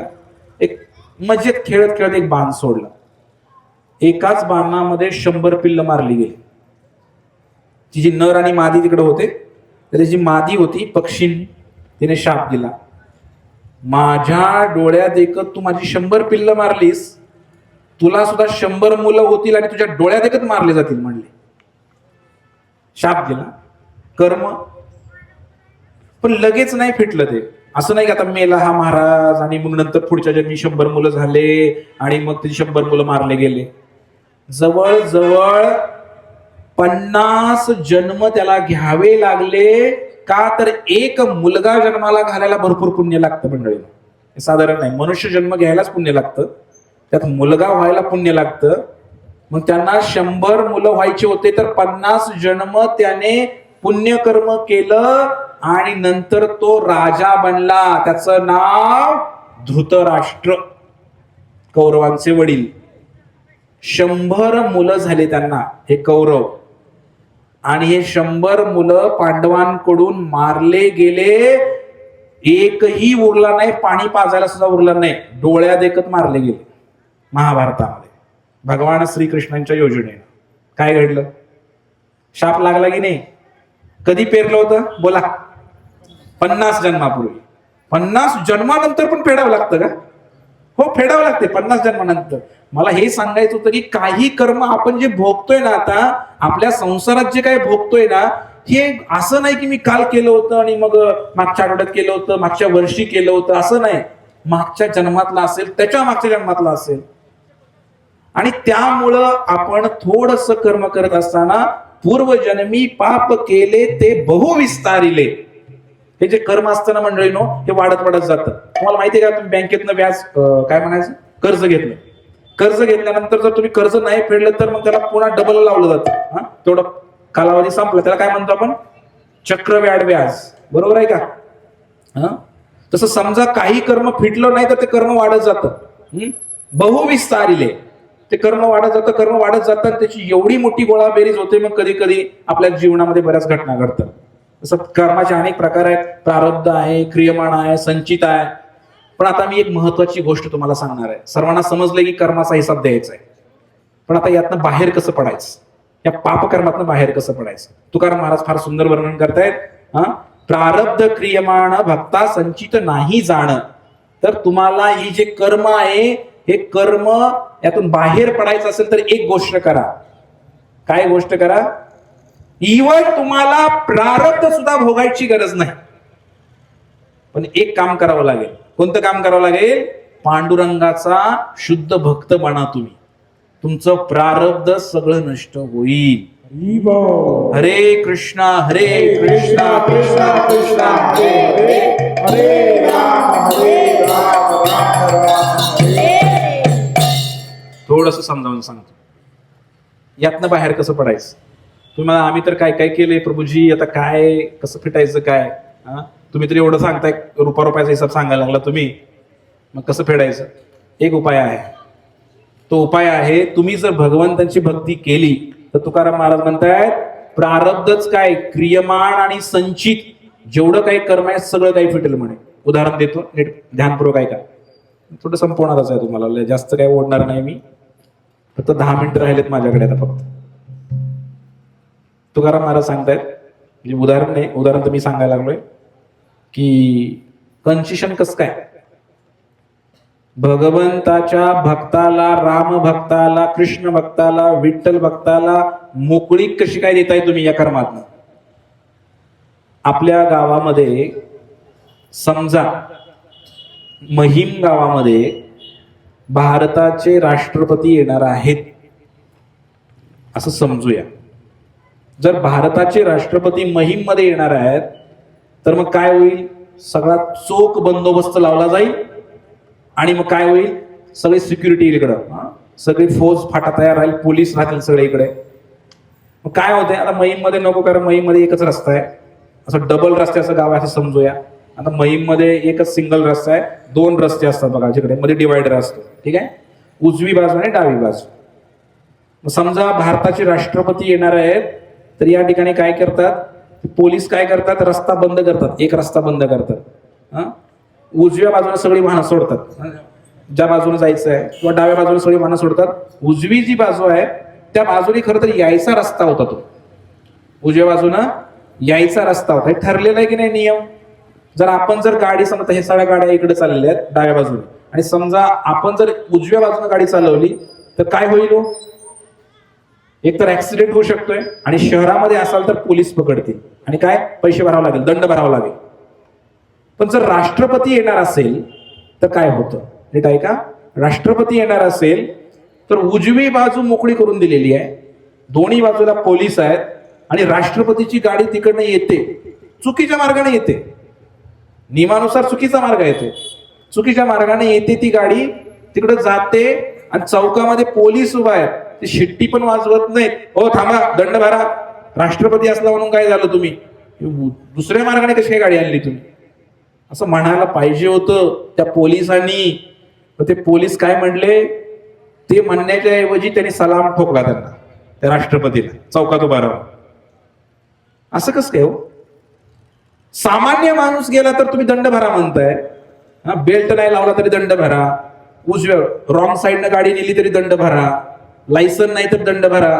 एक मजेत खेळत खेळत एक बाण सोडला. एकाच बाणामध्ये 100 पिल्ल मारली गेली. तिची नर आणि मादी तिकडे होते. त्याची मादी होती पक्षीने, तिने शाप दिला, माझ्या डोळ्यात देखत तू माझी 100 पिल्ल मारलीस, तुला सुद्धा 100 मुलं होतील आणि तुझ्या डोळ्यात देखत मारले जातील म्हणले. शाप दिला. कर्म. पण लगेच नाही फिटलं ते. असं नाही की आता मेला हा महाराज आणि मग नंतर पुढच्या जन्मी 100 मुलं झाले आणि मग ते 100 मुलं मारले गेले. जवळजवळ 50 जन्म त्याला घ्यावे लागले. का तर एक मुलगा जन्माला घालायला भरपूर पुण्य लागतं मंडळी. साधारण नाही, मनुष्य जन्म घ्यायलाच पुण्य लागतं, त्यात मुलगा व्हायला पुण्य लागतं. मग त्यांना 100 मुलं व्हायचे होते, तर 50 जन्म त्याने पुण्यकर्म केलं आणि नंतर तो राजा बनला. त्याचं नाव धृतराष्ट्र, कौरवांचे वडील. 100 मुलं झाले त्यांना, हे कौरव. आणि हे 100 मुलं पांडवांकडून मारले गेले. एकही उरला नाही, पाणी पाजायला सुद्धा उरला नाही, डोळ्या देखत मारले गेले. महाभारतामध्ये भगवान श्रीकृष्णांच्या योजनेनं काय घडलं? शाप लागला की नाही? कधी पेरलं होतं बोला? 50 जन्मापूर्वी. 50 जन्मानंतर पण फेडावं लागतं का? हो, फेडावं लागते 50 जन्मानंतर. मला हे सांगायचं होतं की काही कर्म आपण जे भोगतोय ना, आता आपल्या संसारात जे काही भोगतोय ना, हे असं नाही की मी काल केलं होतं आणि मग मागच्या आठवड्यात केलं होतं, मागच्या वर्षी केलं होतं, असं नाही. मागच्या जन्मातला असेल, त्याच्या मागच्या जन्मातला असेल. आणि त्यामुळं आपण थोडस कर्म करत असताना पूर्वजन्मी पाप केले ते बहुविस्तारिले. हे जे कर्म असतं ना मंडळीनो, हे वाढत वाढत जातं. तुम्हाला माहिती आहे का, तुम्ही बँकेतनं व्याज काय म्हणायचं, कर्ज घेतलं. कर्ज घेतल्यानंतर जर तुम्ही कर्ज नाही फेडलं तर मग त्याला पुन्हा डबल लावलं जातं. तेवढं कालावधी संपला, त्याला काय म्हणतो आपण? चक्रव्याढ व्याज. बरोबर आहे का? तसं समजा काही कर्म फिटलं नाही तर ते कर्म वाढत जातं. बहुविस्तारिले, ते कर्म वाढत जातं, कर्म वाढत जातं. त्याची एवढी मोठी गोळाबेरीज होते. मग कधी कधी आपल्या जीवनामध्ये बऱ्याच घटना घडतात. तसं कर्माचे अनेक प्रकार आहेत. प्रारब्ध आहे, क्रियमाण आहे, संचित आहे. पण आता मी एक महत्वाची गोष्ट तुम्हाला सांगणार आहे. सर्वांना समजलं की कर्माचा हिसाब द्यायचा आहे, पण आता यातनं बाहेर कसं पडायचं, या पापकर्मातनं बाहेर कसं पडायचं. तुकाराम महाराज फार सुंदर वर्णन करतायत. प्रारब्ध क्रियमाण भक्ता संचित नाही जाण. तर तुम्हाला ही जे कर्म आहे, हे कर्म यातून बाहेर पडायचं असेल तर एक गोष्ट करा. काय गोष्ट करा? इव्हन तुम्हाला प्रारब्ध सुद्धा भोगायची गरज नाही, पण एक काम करावं लागेल. कोणतं काम करावं लागेल? पांडुरंगाचा शुद्ध भक्त बना तुम्ही. तुमचं प्रारब्ध सगळं नष्ट होईल. हरे कृष्णा हरे कृष्णा कृष्णा कृष्णा हरे हरे, हरे राम राम राम हरे. थोडस समजावून सांगतो यातनं बाहेर कसं पडायचं. तुम्हाला आम्ही तर काय काय केलंय प्रभूजी, आता काय कसं फिटायचं काय. तुम्ही तर एवढं सांगताय, रुपयाचा हिसाब सांगायला लागला तुम्ही, मग कसं फेडायचं. एक उपाय आहे. तो उपाय आहे, तुम्ही जर भगवंतांची भक्ती केली तर तुकाराम महाराज म्हणतायत प्रारब्धच काय, क्रियमाण आणि संचित जेवढं काही कर्म आहे सगळं काही फिटेल म्हणे. उदाहरण देतो, नीट ध्यानपूर्वक ऐका. थोडं संपवणारच आहे तुम्हाला, जास्त काही ओढणार नाही मी. फक्त 10 मिनिटं राहिलेत माझ्याकडे आता फक्त. तुकाराम महाराज सांगतायत, म्हणजे उदाहरण नाही, उदाहरण तर मी सांगायला लागलोय की कन्सेशन कसं काय. भगवंताच्या भक्ताला, राम भक्ताला, कृष्ण भक्ताला, विठ्ठल भक्ताला मोकळी कशी काय देताय तुम्ही या कर्मातनं. आपल्या गावामध्ये समजा महिम गावामध्ये भारताचे राष्ट्रपती येणार आहेत असं समजूया. जर भारताचे राष्ट्रपती महिम मध्ये येणार आहेत तर मग काय होईल? सगळा चोख बंदोबस्त लावला जाईल आणि मग काय होईल? सगळी सिक्युरिटी इकडं, सगळी फौज फाटा तयार राहील, पोलीस राहतील सगळे इकडे. मग काय होतंय आता महिम मध्ये नको, कारण महिम मध्ये एकच रस्ता आहे, असं डबल रस्त्याचं गाव आहे असं समजूया. आता महिम मध्ये एकच सिंगल रस्ता आहे, 2 रस्ते असतात बघा जिकडे, मध्ये डिवायडर असतो, ठीक आहे, उजवी बाजू आणि डावी बाजू. मग समजा भारताचे राष्ट्रपती येणार आहेत तर या ठिकाणी काय करतात पोलीस? काय करतात? रस्ता बंद करतात, एक रस्ता बंद करतात. उजव्या बाजूला सगळी वाहनं सोडतात, ज्या बाजूने जायचं आहे, किंवा डाव्या बाजूला सगळी वाहनं सोडतात. उजवी जी बाजू आहे त्या बाजूने खरं तर यायचा रस्ता होता, तो उजव्या बाजूनं यायचा रस्ता होता. हे ठरलेला आहे की नाही नियम? जर आपण जर गाडी, समजा हे सगळ्या गाड्या इकडे चाललेल्या आहेत डाव्या बाजूने, आणि समजा आपण जर उजव्या बाजूने गाडी चालवली तर काय होईल? एक तर ऍक्सिडेंट होऊ शकतोय, आणि शहरामध्ये असाल तर पोलीस पकडतील आणि काय पैसे भरावे लागेल, दंड भरावा लागेल. पण जर राष्ट्रपती येणार असेल तर काय होतं? नीट ऐका. राष्ट्रपती येणार असेल तर उजवी बाजू मोकळी करून दिलेली आहे, दोन्ही बाजूला पोलीस आहेत, आणि राष्ट्रपतीची गाडी तिकडनं येते, चुकीच्या मार्गाने येते, नियमानुसार चुकीचा मार्ग येतो, चुकीच्या मार्गाने येते ती गाडी, तिकडे जाते आणि चौकामध्ये पोलीस उभा आहेत, ते शिट्टी पण वाजवत नाहीत. हो थांबा, दंड भरा, राष्ट्रपती असला म्हणून काय झालं, तुम्ही दुसऱ्या मार्गाने कशी काय गाडी आणली तुम्ही, असं म्हणायला पाहिजे होतं त्या पोलिसांनी. ते पोलीस काय म्हणले? ते म्हणण्याच्या ऐवजी त्यांनी सलाम ठोकला त्यांना, त्या राष्ट्रपतीला, चौकात उभा राहून. असं कसं काय हो? सामान्य माणूस गेला तर तुम्ही दंड भरा म्हणताय, बेल्ट नाही लावला तरी दंड भरा, उजव्या रॉंग साईडनं गाडी नेली तरी दंड भरा, लायसन नाही तर दंड भरा.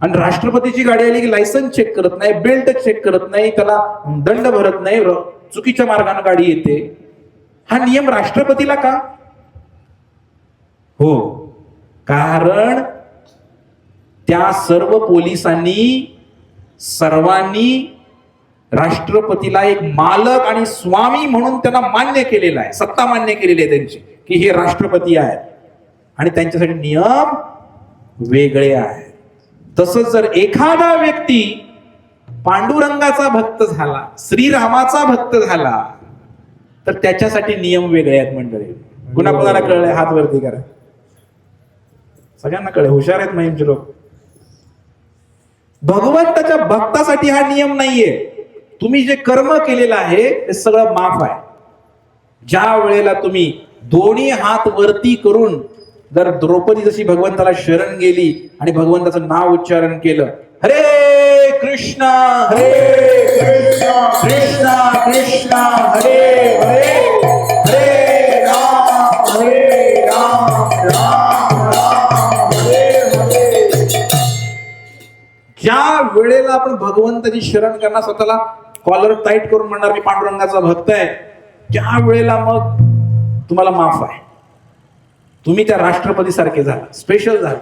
आणि राष्ट्रपतीची गाडी आली की लायसन चेक करत नाही, बेल्ट चेक करत नाही, त्याला दंड भरत नाही, चुकीच्या मार्गाने गाडी येते. हा नियम राष्ट्रपतीला का? हो, कारण त्या सर्व पोलिसांनी सर्वांनी राष्ट्रपतीला एक मालक आणि स्वामी म्हणून त्यांना मान्य केलेला आहे, सत्ता मान्य केलेली आहे त्यांची, की हे राष्ट्रपती आहेत आणि त्यांच्यासाठी नियम वेगळे आहेत. तसंच जर एखादा व्यक्ती पांडुरंगाचा भक्त झाला, श्रीरामाचा भक्त झाला, तर त्याच्यासाठी नियम वेगळे आहेत मंडळी. कुणाकुणाला कळलंय? हात वरती करा. सगळ्यांना कळलं, हुशार आहेत महिमचे लोक. भगवंताच्या भक्तासाठी हा नियम नाहीये. तुम्ही जे कर्म केलेलं आहे ते सगळं माफ आहे. ज्या वेळेला तुम्ही दोन्ही हात वरती करून, जर द्रौपदी जशी भगवंताला शरण गेली आणि भगवंताचं नाव उच्चारण केलं, हरे कृष्णा कृष्णा कृष्णा हरे हरे, हरे ज्या वेळेला आपण भगवंताची शरण करणार, स्वतःला कॉलर टाईट करून म्हणणार मी पांडुरंगाचा भक्त आहे, त्या वेळेला मग तुम्हाला माफ आहे. तुम्ही त्या राष्ट्रपती सारखे झाला, स्पेशल झाला.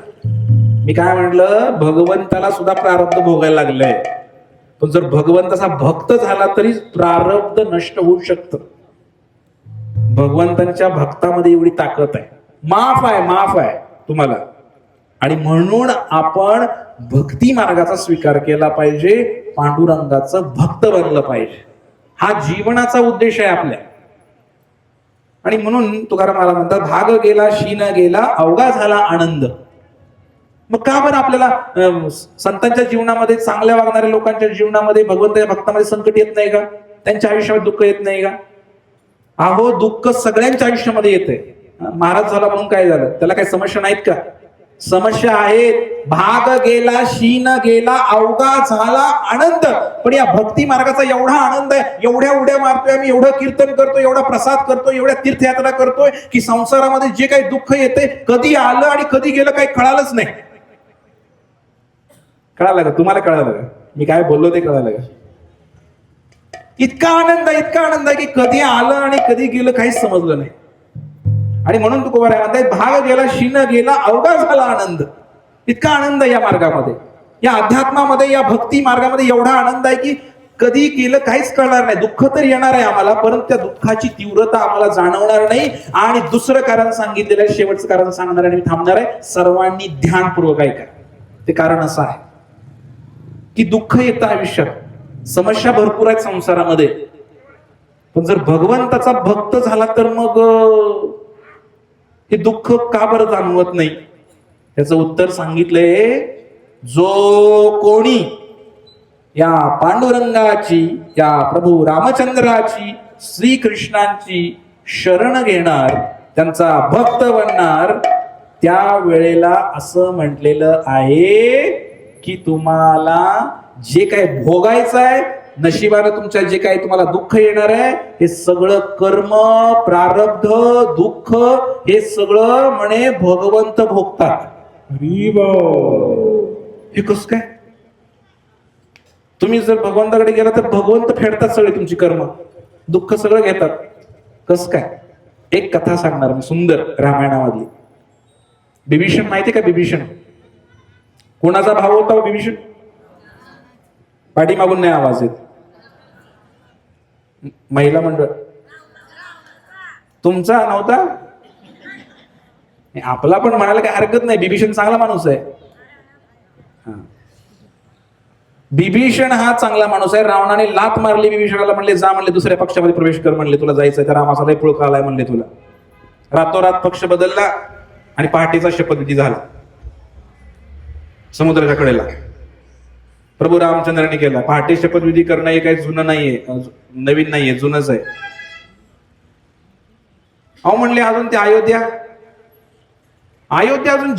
मी काय म्हटलं, भगवंताला सुद्धा प्रारब्ध भोगायला लागलंय, पण जर भगवंताचा भक्त झाला तरी प्रारब्ध नष्ट होऊ शकतं. भगवंतांच्या भक्तामध्ये एवढी ताकद आहे, माफ आहे तुम्हाला. आणि म्हणून आपण भक्ती मार्गाचा स्वीकार केला पाहिजे, पांडुरंगाचं भक्त बनलं पाहिजे. हा जीवनाचा उद्देश आहे आपल्या. आणि म्हणून तुकाराम महाराज म्हणतात, भाग गेला शीन गेला अवघा झाला आनंद. मग का बरं आपल्याला संतांच्या जीवनामध्ये, चांगल्या वागणाऱ्या लोकांच्या जीवनामध्ये, भगवंताच्या भक्तामध्ये संकट येत नाही का? त्यांच्या आयुष्यामध्ये दुःख येत नाही का? अहो, दुःख सगळ्यांच्या आयुष्यामध्ये येते. महाराज झाला म्हणून काय झालं, त्याला काही समस्या नाहीत का? समस्या आहेत. भाग गेला शीन गेला अवघा झाला आनंद. पण या भक्ती मार्गाचा एवढा आनंद आहे, एवढ्या उड्या मारतोय आम्ही, एवढं कीर्तन करतोय, एवढा प्रसाद करतोय, एवढ्या तीर्थयात्रा करतोय, की संसारामध्ये जे काही दुःख येते, कधी आलं आणि कधी गेलं काही कळालंच नाही. कळालं का? तुम्हाला कळालं का मी काय बोललो ते? कळालं का? इतका आनंद आहे की कधी आलं आणि कधी गेलं काहीच समजलं नाही. आणि म्हणून तुकोबाराय म्हणतात, भाग गेला शीन गेला अवघा झाला आनंद. इतका आनंद या मार्गामध्ये, या अध्यात्मामध्ये, या भक्ती मार्गामध्ये एवढा आनंद आहे की कधी केलं काहीच कळणार नाही. दुःख तर येणार आहे आम्हाला, परंतु त्या दुःखाची तीव्रता आम्हाला जाणवणार नाही. आणि दुसरं कारण सांगितलेलं आहे, शेवटचं कारण सांगणार आणि मी थांबणार आहे. सर्वांनी ध्यानपूर्वक ऐका. ते कारण असं आहे की दुःख येतं आयुष्यात, समस्या भरपूर आहेत संसारामध्ये, पण जर भगवंताचा भक्त झाला तर मग हे दुःख का बरं जाणवत नाही? त्याचं उत्तर सांगितलंय, जो कोणी या पांडुरंगाची, या प्रभू रामचंद्राची, श्रीकृष्णांची शरण घेणार, त्यांचा भक्त बनणार, त्या वेळेला असं म्हटलेलं आहे की तुम्हाला जे काही भोगायचं आहे, नशिबानं तुमच्या जे काही तुम्हाला दुःख येणार आहे, हे सगळं कर्म, प्रारब्ध, दुःख, हे सगळं म्हणे भगवंत भोगतात. हे कसं काय? तुम्ही जर भगवंताकडे गेला तर भगवंत फेडतात सगळे तुमची कर्म, दुःख सगळं घेतात. कसं काय? एक कथा सांगणार मी सुंदर, रामायणामधली. बिभीषण माहिती का? बिभीषण कोणाचा भाव होता? बिभीषण. पाठीमागून नाही आवाज येत. महिला मंडळ तुमचा नव्हता? आपला पण म्हणायला काही हरकत नाही, बिभीषण चांगला माणूस आहे. बिभीषण हा चांगला माणूस आहे. रावणाने लात मारली बिभीषणाला, म्हणले जा, म्हणले दुसऱ्या पक्षामध्ये प्रवेश कर, म्हणले तुला जायचंय तर रामाचा लय पुळका आलाय म्हणले तुला. रातोरात पक्ष बदलला आणि पहाटेचा शपथविधी झाला समुद्राच्या कडेला. प्रभू रामचंद्रांनी केला. पहाटे शपथविधी करणं हे काही जुनं नाहीये, नवीन नाहीये, जुनच आहे. अहो म्हणले अजून ते अयोध्या अजून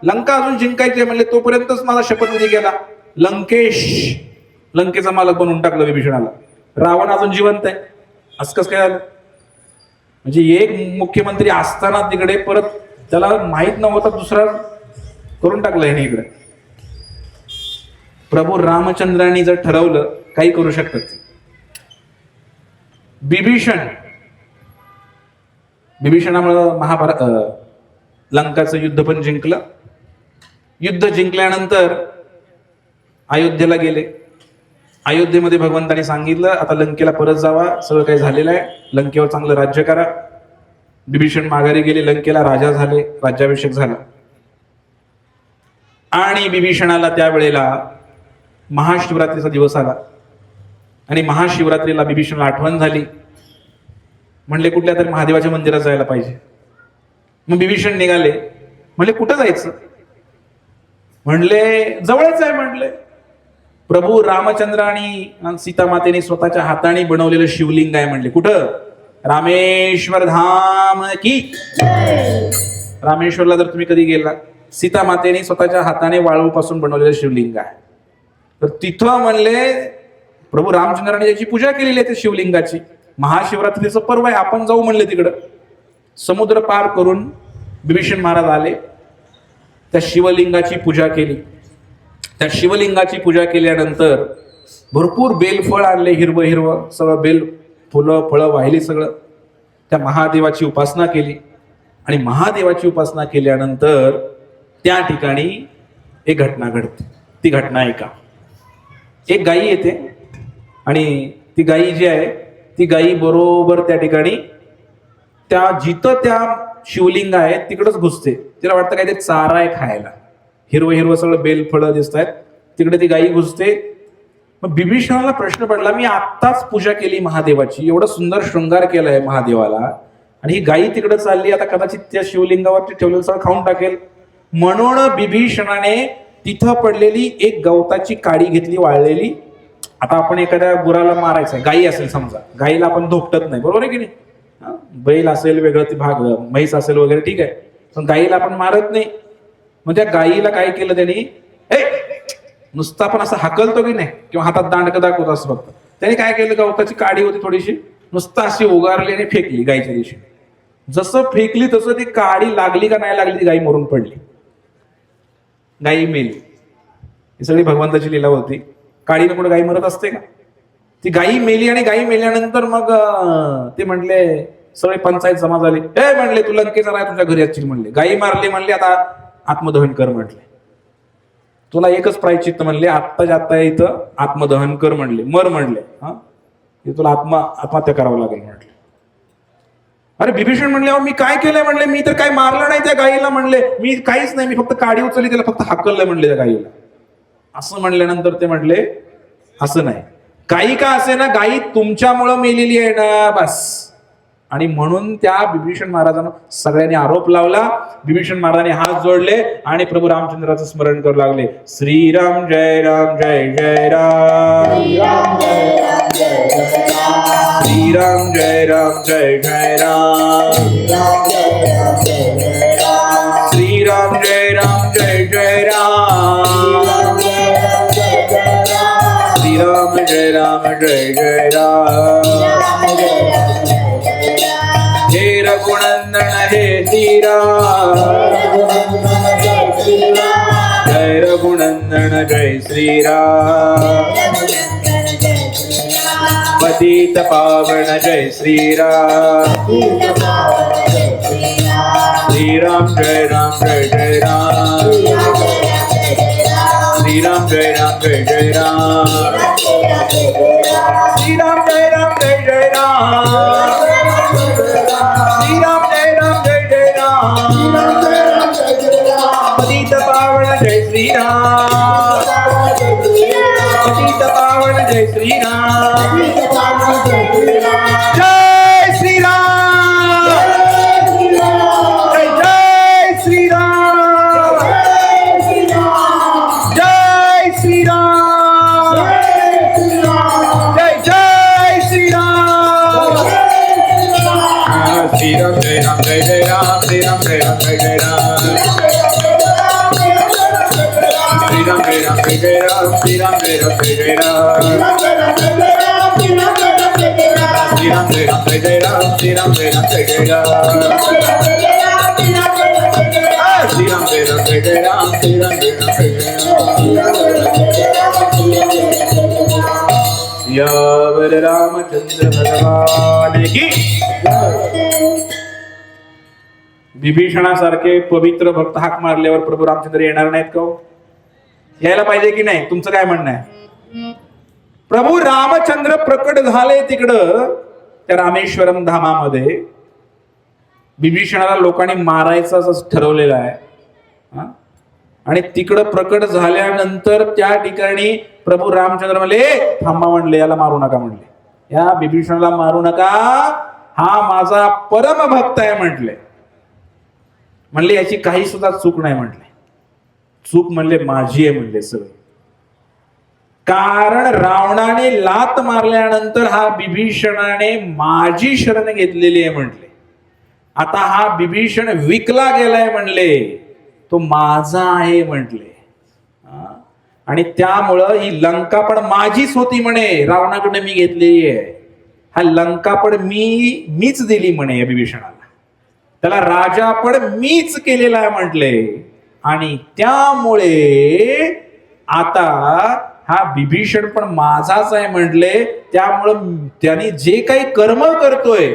लंका अजून जिंकायचे, म्हणले तोपर्यंतच माझा शपथविधी केला. लंकेचा मालक बनवून टाकलं विभीषणाला. रावण अजून जिवंत आहे. असं कसं काय झालं? म्हणजे एक मुख्यमंत्री असताना तिकडे परत त्याला माहित नव्हता दुसरा करून टाकलं ह्याने इकडे. प्रभू रामचंद्रांनी जर ठरवलं काही करू शकतात. बिभीषणामुळे लंकाचं युद्ध पण जिंकलं. युद्ध जिंकल्यानंतर अयोध्येला गेले. अयोध्येमध्ये भगवंताने सांगितलं आता लंकेला परत जावा, सगळं काही झालेलं आहे, लंकेवर चांगलं राज्य करा. बिभीषण माघारी गेले, लंकेला राजा झाले, राज्याभिषेक झाला. आणि बिभीषणाला त्यावेळेला महाशिवरात्रीचा दिवस आला आणि महाशिवरात्रीला बिभीषणाला आठवण झाली. म्हणले कुठल्या तरी महादेवाच्या मंदिरात जायला पाहिजे. मग बिभीषण निघाले. म्हणले कुठं जायचं? म्हणले जवळच आहे. म्हणले प्रभू रामचंद्र आणि सीता मातेने स्वतःच्या हाताने बनवलेलं शिवलिंग आहे. म्हणले कुठं? रामेश्वर धाम की. रामेश्वरला जर तुम्ही कधी गेला, सीता मातेने स्वतःच्या हाताने वाळूपासून बनवलेलं शिवलिंग आहे. तर तिथं म्हणले प्रभू रामचंद्राने त्याची पूजा केलेली आहे त्या शिवलिंगाची. महाशिवरात्रीचं पर्व आहे, आपण जाऊ म्हणले तिकडं. समुद्र पार करून बिभीषण महाराज आले, त्या शिवलिंगाची पूजा केली. त्या शिवलिंगाची पूजा केल्यानंतर भरपूर बेलफळ आणले, हिरवं हिरवं सगळं बेल, फुलं फळं वाहिली, सगळं त्या महादेवाची उपासना केली. आणि महादेवाची उपासना केल्यानंतर त्या ठिकाणी एक घटना घडते. ती घटना ऐका. एक गाई येते आणि ती गाई जी आहे ती गाई बरोबर त्या ठिकाणी त्या जिथं त्या शिवलिंग आहे तिकडच घुसते. तिला वाटतं काय ते चारा आहे खायला, हिरवं हिरवं सगळं बेल फळं दिसत आहेत, तिकडे ती गाई घुसते. मग बिभीषणाला प्रश्न पडला, मी आत्ताच पूजा केली महादेवाची, एवढं सुंदर शृंगार केलाय महादेवाला, आणि ही गाई तिकडे चालली, आता कदाचित त्या शिवलिंगावरती ठेवलेलं सगळं खाऊन टाकेल. म्हणून बिभीषणाने तिथं पडलेली एक गवताची काडी घेतली वाळलेली. आता आपण एखाद्या गुराला मारायचं, गाई असेल समजा, गाईला आपण धोपटत नाही, बरोबर आहे की नाही? बैल असेल वेगळं, ती भाग म्हैस असेल वगैरे, ठीक आहे, पण गाईला आपण मारत नाही. मग त्या गाईला काय केलं त्यांनी, नुसतं आपण असं हाकलतो की नाही, किंवा हातात दांडकं दाखवतो असं फक्त, त्याने काय केलं, गवताची काडी होती थोडीशी, नुसतं अशी उगारली आणि फेकली गाईच्या दिवशी. जसं फेकली तसं ती काडी लागली का नाही लागली, ती गाई मरून पडली, गाई मेली. ही सगळी भगवंताची लीला होती. काडीनं कुठं गाई मरत असते का? ती गाई मेली, आणि गाई मेल्यानंतर मग ते म्हणले, सगळे पंचायत जमा झाली, म्हणले तू लंकेचा राय तुझ्या घरी असशील म्हणले, गाई मारली म्हणले, आता आत्मदहन कर म्हटले, तुला एकच प्रायश्चित्त म्हणले, आत्ताच्या आत्ता इथं आत्मदहन कर म्हणले, मर म्हणले, तुला आत्महत्या करावं लागेल म्हटले. अरे बिभीषण म्हणले, मी काय केलंय म्हणले, मी तर काय मारलं नाही त्या गाईला म्हणले, मी काहीच नाही, मी फक्त काडी उचलली, त्याला फक्त हाकललंय म्हणले त्या गाईला. असं म्हणल्यानंतर ते म्हणले, असं नाही, काही का असे ना, गाई तुमच्यामुळं मेलेली आहे ना, बस. आणि म्हणून त्या बिभीषण महाराजांना सगळ्यांनी आरोप लावला. बिभीषण महाराजांनी हात जोडले आणि प्रभू रामचंद्राचं स्मरण करू लागले. श्रीराम जय राम जय जय राम, श्रीराम जय राम जय जय राम, श्रीराम जय राम जय जय राम, श्रीराम जय राम जय जय राम, हे रघुनंदन हे श्रीराम, जय रघुनंदन जय श्रीराम, पतित पावन जय श्रीराम, श्रीराम जय राम जय जय राम, श्रीराम जय राम जय जय राम, श्रीराम जय राम जय जय राम, श्रीराम जय राम जय जय राम, पतित पावन जय श्रीराम, पतित पावन जय श्रीराम, जय श्रीराम, जय जय श्रीराम, जय श्रीराम, जय जय श्रीराम, श्रीराम जय राम जय जय राम, श्रीराम जय राम जय जय राम, श्रीराम जय राम जय जय राम, श्रीराम जय राम जय जय राम, श्रीराम जय राम जय जय राम, श्रीराम जय राम जय जय राम, श्रीराम जय राम जय जय राम, श्रीराम जय राम जय जय राम, यावर रामचंद्र भगवान की. बिभीषणासारखे पवित्र भक्त हाक मारल्यावर प्रभू रामचंद्र येणार नाहीत का? यायला पाहिजे की नाही? तुमचं काय म्हणणं आहे? प्रभू रामचंद्र प्रकट झाले तिकडं त्या रामेश्वरम धामामध्ये. बिभीषणाला लोकांनी मारायचं असं ठरवलेलं आहे, आणि तिकडं प्रकट झाल्यानंतर त्या ठिकाणी प्रभू रामचंद्र म्हणले, थांबा म्हणले, याला मारू नका म्हणले, या बिभीषणाला मारू नका, हा माझा परम भक्त आहे म्हटले. म्हणले याची काही सुद्धा चूक नाही म्हटले. चूक म्हणले माझी आहे म्हणले सगळं. कारण रावणाने लात मारल्यानंतर हा बिभीषणाने माझी शरण घेतलेली आहे म्हटले. आता हा बिभीषण विकला गेलाय म्हणले, तो माझा आहे म्हटले. आणि त्यामुळं ही लंका पण माझीच होती म्हणे, रावणाकडे मी घेतलेली आहे. हा लंका पण मीच दिली म्हणे या बिभीषणाला, त्याला राजा पण मीच केलेला आहे म्हटले. आणि त्यामुळे आता हा विभीषण पण माझाच आहे म्हणले, त्यामुळं त्यांनी जे काही कर्म करतोय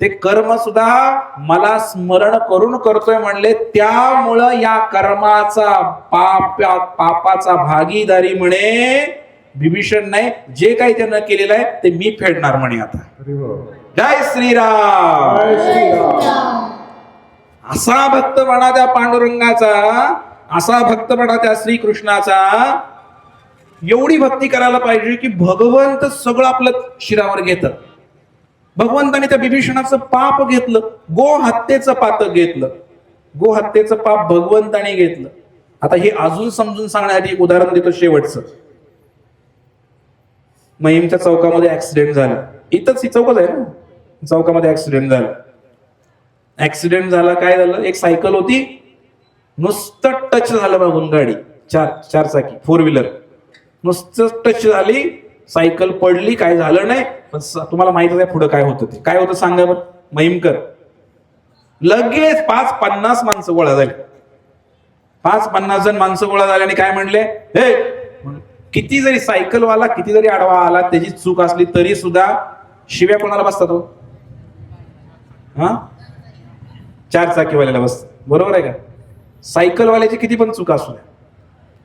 ते कर्म सुद्धा मला स्मरण करून करतोय म्हणले, त्यामुळं या कर्माचा पापाचा भागीदारी म्हणे विभीषण नाही, जे काही त्यानं केलेलं आहे ते मी फेडणार म्हणे आता. जय श्रीराम. असा भक्तपणा त्या पांडुरंगाचा, असा भक्तपणा त्या श्रीकृष्णाचा. एवढी भक्ती करायला पाहिजे की भगवंत सगळं आपलं शिरावर घेतात. भगवंताने त्या विभीषणाचं पाप घेतलं, गो हत्येचं पातक घेतलं, गो हत्येचं पाप भगवंताने घेतलं. आता हे अजून समजून सांगण्यासाठी एक उदाहरण देतो शेवटचं. महिमच्या चौकामध्ये ऍक्सिडेंट झाला, इथंच ही चौकच आहे ना, चौकामध्ये ऍक्सिडेंट झाला. ऍक्सिडेंट झाला, काय झालं, एक सायकल होती, नुसतं टच झालं मागून गाडी, चार चाकी 4 व्हीलर, नुसतं टच झाली, सायकल पडली, काय झालं नाही. पण तुम्हाला माहिती आहे पुढे काय होतं, ते काय होतं सांगा बरं महिमकर. लगेच 5-50 माणसं गोळा झाली, 5-50 जण माणसं गोळा झाले आणि काय म्हणले, हे किती जरी सायकलवाला किती जरी आडवा आला, त्याची चूक असली तरी सुद्धा शिव्या कोणाला बसतात हो? हा, 4 चाकीवाल्याला बसतात, बरोबर आहे का? सायकलवाल्याची किती पण चूक असू द्या,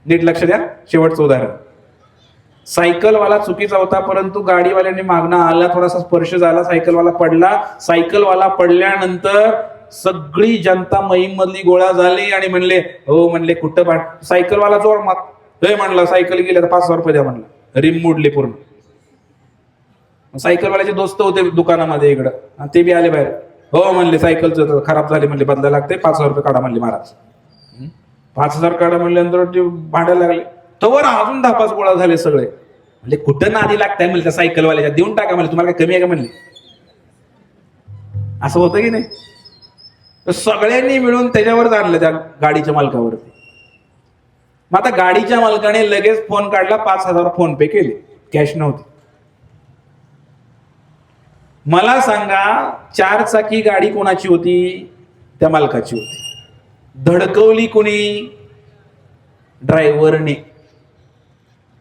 नीट लक्ष द्या. शेवटचं उदाहरण, सायकलवाला चुकीचा होता, परंतु गाडीवाल्याने मागणं आला, थोडासा स्पर्श झाला, सायकलवाला पडला. सायकलवाला पडल्यानंतर सगळी जनता महिम मधली गोळा झाली आणि म्हणले, हो म्हणले कुठं सायकलवाला जोर मात, हे म्हणलं सायकल गेली तर 5,000 रुपये द्या म्हणलं, रिम मोडले पूर्ण. सायकलवाल्याचे दोस्त होते दुकानामध्ये इकडं, ते बी आले बाहेर, हो म्हणले सायकलचं खराब झाली म्हणले, बदलायला लागते, 5,000 रुपये काढा म्हणले महाराज. 5,000 काढा म्हणल्यानंतर ते भांडायला लागले, तोवर अजून 10-5 गोळा झाले सगळे. म्हणजे कुठं नादी लागताय म्हणले त्या सायकलवाल्याच्या, देऊन टाका म्हणले, तुम्हाला काय कमी आहे का म्हणले. असं होतं की नाही. तर सगळ्यांनी मिळून त्याच्यावर आणलं त्या गाडीच्या मालकावरती. मग आता गाडीच्या मालकाने लगेच फोन काढला, 5,000 फोन पे केले, कॅश नव्हती. मला सांगा 4 चाकी गाडी कोणाची होती? त्या मालकाची होती. धडकवली कोणी? ड्रायव्हरने.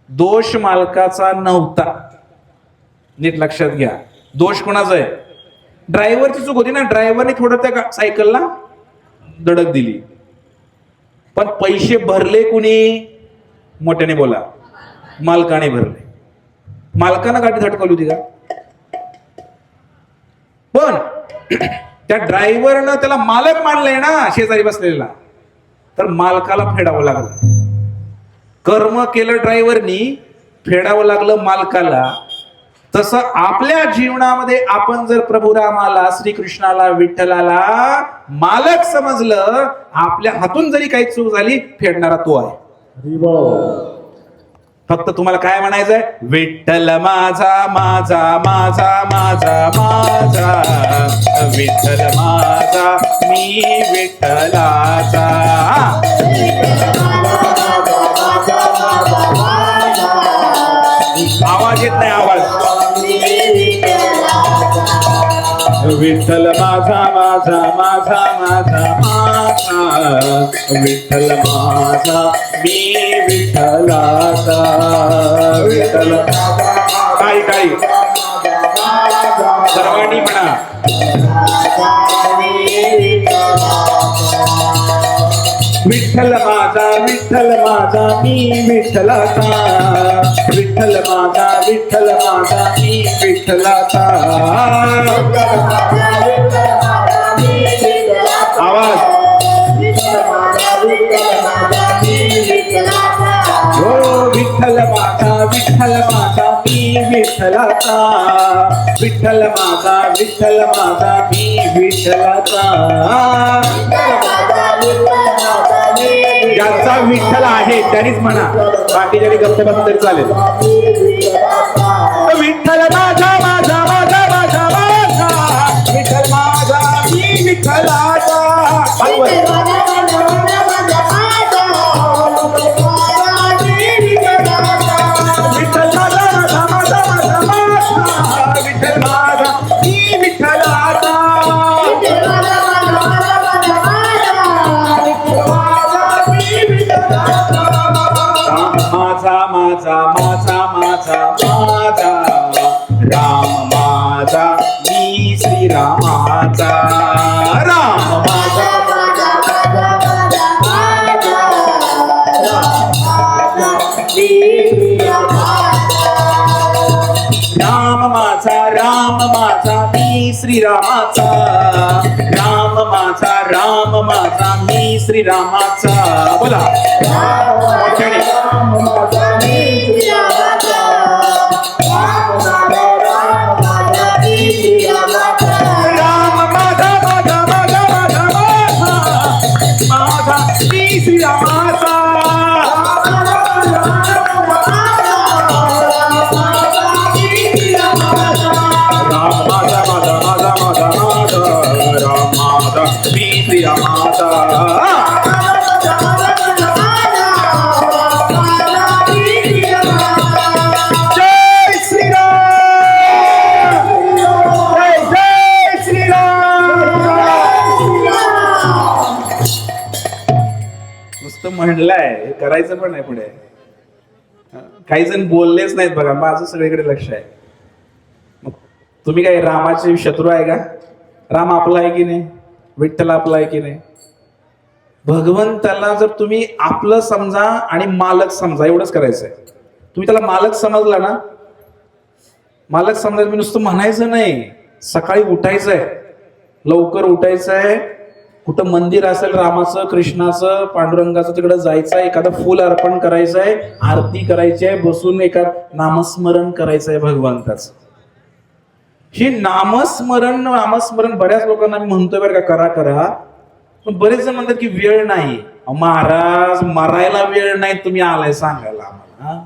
दोष मालकाचा नव्हता, नीट लक्षात घ्या. दोष कोणाचा आहे? ड्रायव्हरची चूक होती ना, ड्रायव्हरने थोडं त्या सायकलला धडक दिली. पण पैसे भरले कुणी? मोठ्याने बोला. मालकाने भरले. मालकानं गाडी धडकवली होती का? पण त्या ड्रायव्हरनं त्याला मालक मानलंय ना शेजारी बसलेला, तर मालकाला फेडावं लागलं. कर्म केलं ड्रायव्हरनी, फेडावं लागलं मालकाला. तसं आपल्या जीवनामध्ये आपण जर प्रभू रामाला, श्रीकृष्णाला, विठ्ठलाला मालक समजलं, आपल्या हातून जरी काही चूक झाली, फेडणारा तो आहे. फक्त तुम्हाला काय म्हणायचंय? विठ्ठल माझा माझा माझा माझा माझा, विठ्ठल माझा मी विठ्ठलाचा. आवाज येत नाही, आवाज. विठ्ठल माझा माझा माझा माझा माझा, विठ्ठल माझा मी विठ्ठलाचा. विठ्ठल काही काही सर्वांनी म्हणा. विठ्ठल माझा विठ्ठल माझा मी विठ्ठलाचा, विठ्ठल माझा विठ्ठल माझा मी विठ्ठलाचा. आवाज. हो, विठ्ठल माझा विठ्ठल माझा मी विठ्ठलाचा, विठ्ठल माझा विठ्ठल माझा मी विठ्ठलाचा. ज्याचा विठ्ठल आहे त्यानेच म्हणा, बाकीच्याने गप्प बस तरी चालेल. विठ्ठल माझा माझा माझा माझा माझा, विठ्ठल माझा मी विठ्ठलाचा. श्रीरामाचा, राम माझा मी श्रीरामाचा. बोला मोठ्याने. राम माझा मी श्रीरामाचा. नुसतं म्हणलंय, करायचं पण नाही पुढे. काही जण बोललेच नाहीत बघा, माझं सगळीकडे लक्ष आहे. मग तुम्ही काय रामाचे शत्रू आहे का? राम आपला आहे की नाही? विठ्ठल आपला आहे की नाही? भगवंताला जर तुम्ही आपलं समजा आणि मालक समजा, एवढंच करायचंय. तुम्ही त्याला मालक समजला ना, मालक समजायचं, मी नुसतं म्हणायचं नाही. सकाळी उठायचंय, लवकर उठायचंय, कुठं मंदिर असेल रामाचं, कृष्णाचं, पांडुरंगाचं, तिकडं जायचंय, एखादं फुल अर्पण करायचंय, आरती करायची आहे, बसून एका नामस्मरण करायचंय भगवंताचं. हे नामस्मरण बऱ्याच लोकांना मी म्हणतोय बरं का, करा. पण बरेच जण म्हणतात की वेळ नाही. महाराज, मरायला वेळ नाही, तुम्ही आलाय सांगायला आम्हाला.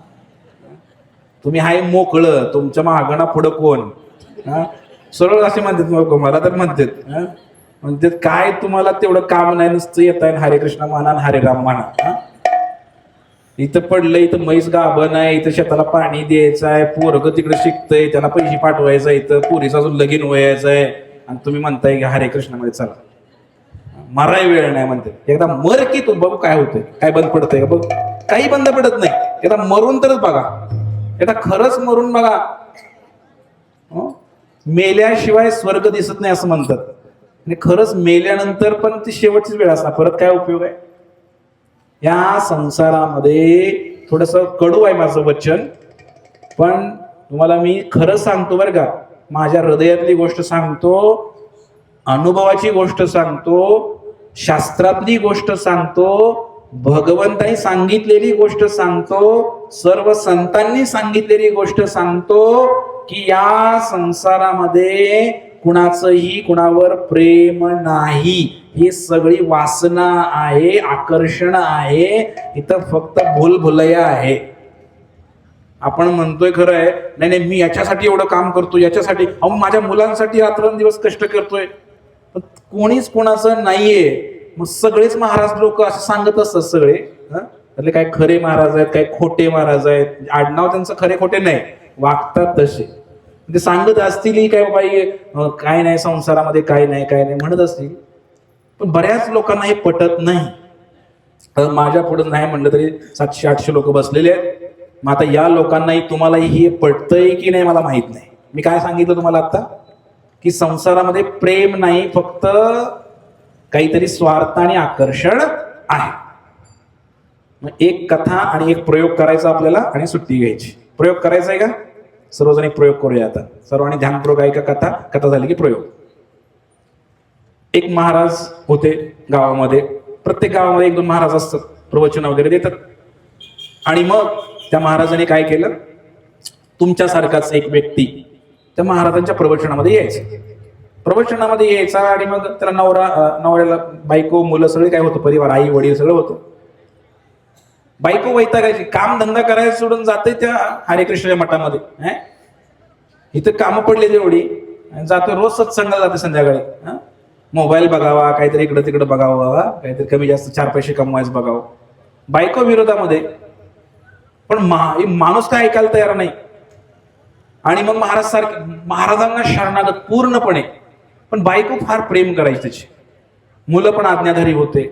तुम्ही हाय मोकळं, तुमच्या मागणा पुढं कोण? सरळ असे म्हणतात, मला तर म्हणतात काय तुम्हाला तेवढं काम नाही, नुसतं येत आहे हरे कृष्ण म्हणा, हरे राम म्हणा. इथं पडलं, इथं म्हैस गाभण आहे, इथं शेताला पाणी द्यायचं आहे, पोरग तिकडे शिकतंय, त्याला पैसे पाठवायचं, इथं पोरीचा अजून लगीन व्हायचं आहे, आणि तुम्ही म्हणताय की हरे कृष्ण मध्ये चला. मराय वेळ नाही म्हणते. एकदा मर की तू, बघू काय होतंय, काय बंद पडतंय का बघ. काही बंद पडत नाही. एकदा मरून तरच बघा, एकदा खरंच मरून बघा. मेल्याशिवाय स्वर्ग दिसत नाही असं म्हणतात, आणि खरंच मेल्यानंतर पण ती शेवटचीच वेळ असणार, परत काय उपयोग आहे. या संसारामध्ये थोडस कडू आहे माझं वचन, पण तुम्हाला मी खरं सांगतो बरं का, माझ्या हृदयातली गोष्ट सांगतो, अनुभवाची गोष्ट सांगतो, शास्त्रातली गोष्ट सांगतो, भगवंतांनी सांगितलेली गोष्ट सांगतो, सर्व संतांनी सांगितलेली गोष्ट सांगतो, की या संसारामध्ये कुणाचंही कुणावर प्रेम नाही. ही सगळी वासना आहे, आकर्षण आहे. इथं फक्त भूलभुलैया आहे. आपण म्हणतोय खरं आहे, नाही मी याच्यासाठी एवढं काम करतो, याच्यासाठी, माझ्या मुलांसाठी रात्रंदिवस कष्ट करतोय, पण कोणीच कोणाचं नाहीये. मग सगळेच महाराज लोक असं सांगत असतात सगळे. त्यातले काय खरे महाराज आहेत, काय खोटे महाराज आहेत. आडनाव त्यांचं खरे खोटे नाही, वागतात तसे. ते सांगत असतील काय बाई, काय नाही संसारामध्ये, काय नाही म्हणत असतील. पण बऱ्याच लोकांना हे पटत नाही. माझ्या पुढे नाही म्हणलं तरी 700-800 लोक बसलेले आहेत. मग आता या लोकांनाही तुम्हालाही हे पटतंय की नाही मला माहित नाही. मी काय सांगितलं तुम्हाला आता, की संसारामध्ये प्रेम नाही, फक्त काहीतरी स्वार्थ आणि आकर्षण आहे. मग एक कथा आणि एक प्रयोग करायचा आपल्याला, आणि सुट्टी घ्यायची. प्रयोग करायचा आहे का? सर्वजण एक प्रयोग करूया आता. सर्वांनी ध्यानपूर्वक ऐका. कथा झाली की प्रयोग. एक महाराज होते गावामध्ये. प्रत्येक गावामध्ये 1-2 महाराज असतात, प्रवचन वगैरे देतात. आणि मग त्या महाराजांनी काय केलं, तुमच्यासारखाच एक व्यक्ती त्या महाराजांच्या प्रवचनामध्ये यायचा. आणि मग त्याला नवऱ्याला बायको, मुलं सगळे काय होतं, परिवार, आई वडील सगळं होतं. बायको वैतागायची, काम धंदा करायला सोडून जाते त्या हरेकृष्णाच्या मठामध्ये. इथं कामं पडले तेवढी, जातो रोज सत्संगाला जाते संध्याकाळी. मोबाईल बघावा, काहीतरी इकडं तिकडं बघावं, काहीतरी कमी जास्त 4 पैसे कमवायचं बघावं. बायको विरोधामध्ये, पण माणूस काय ऐकायला तयार नाही. आणि मग महाराजांना शरणागत पूर्णपणे. पण बायको फार प्रेम करायची त्याची. मुलं पण आज्ञाधारी होते.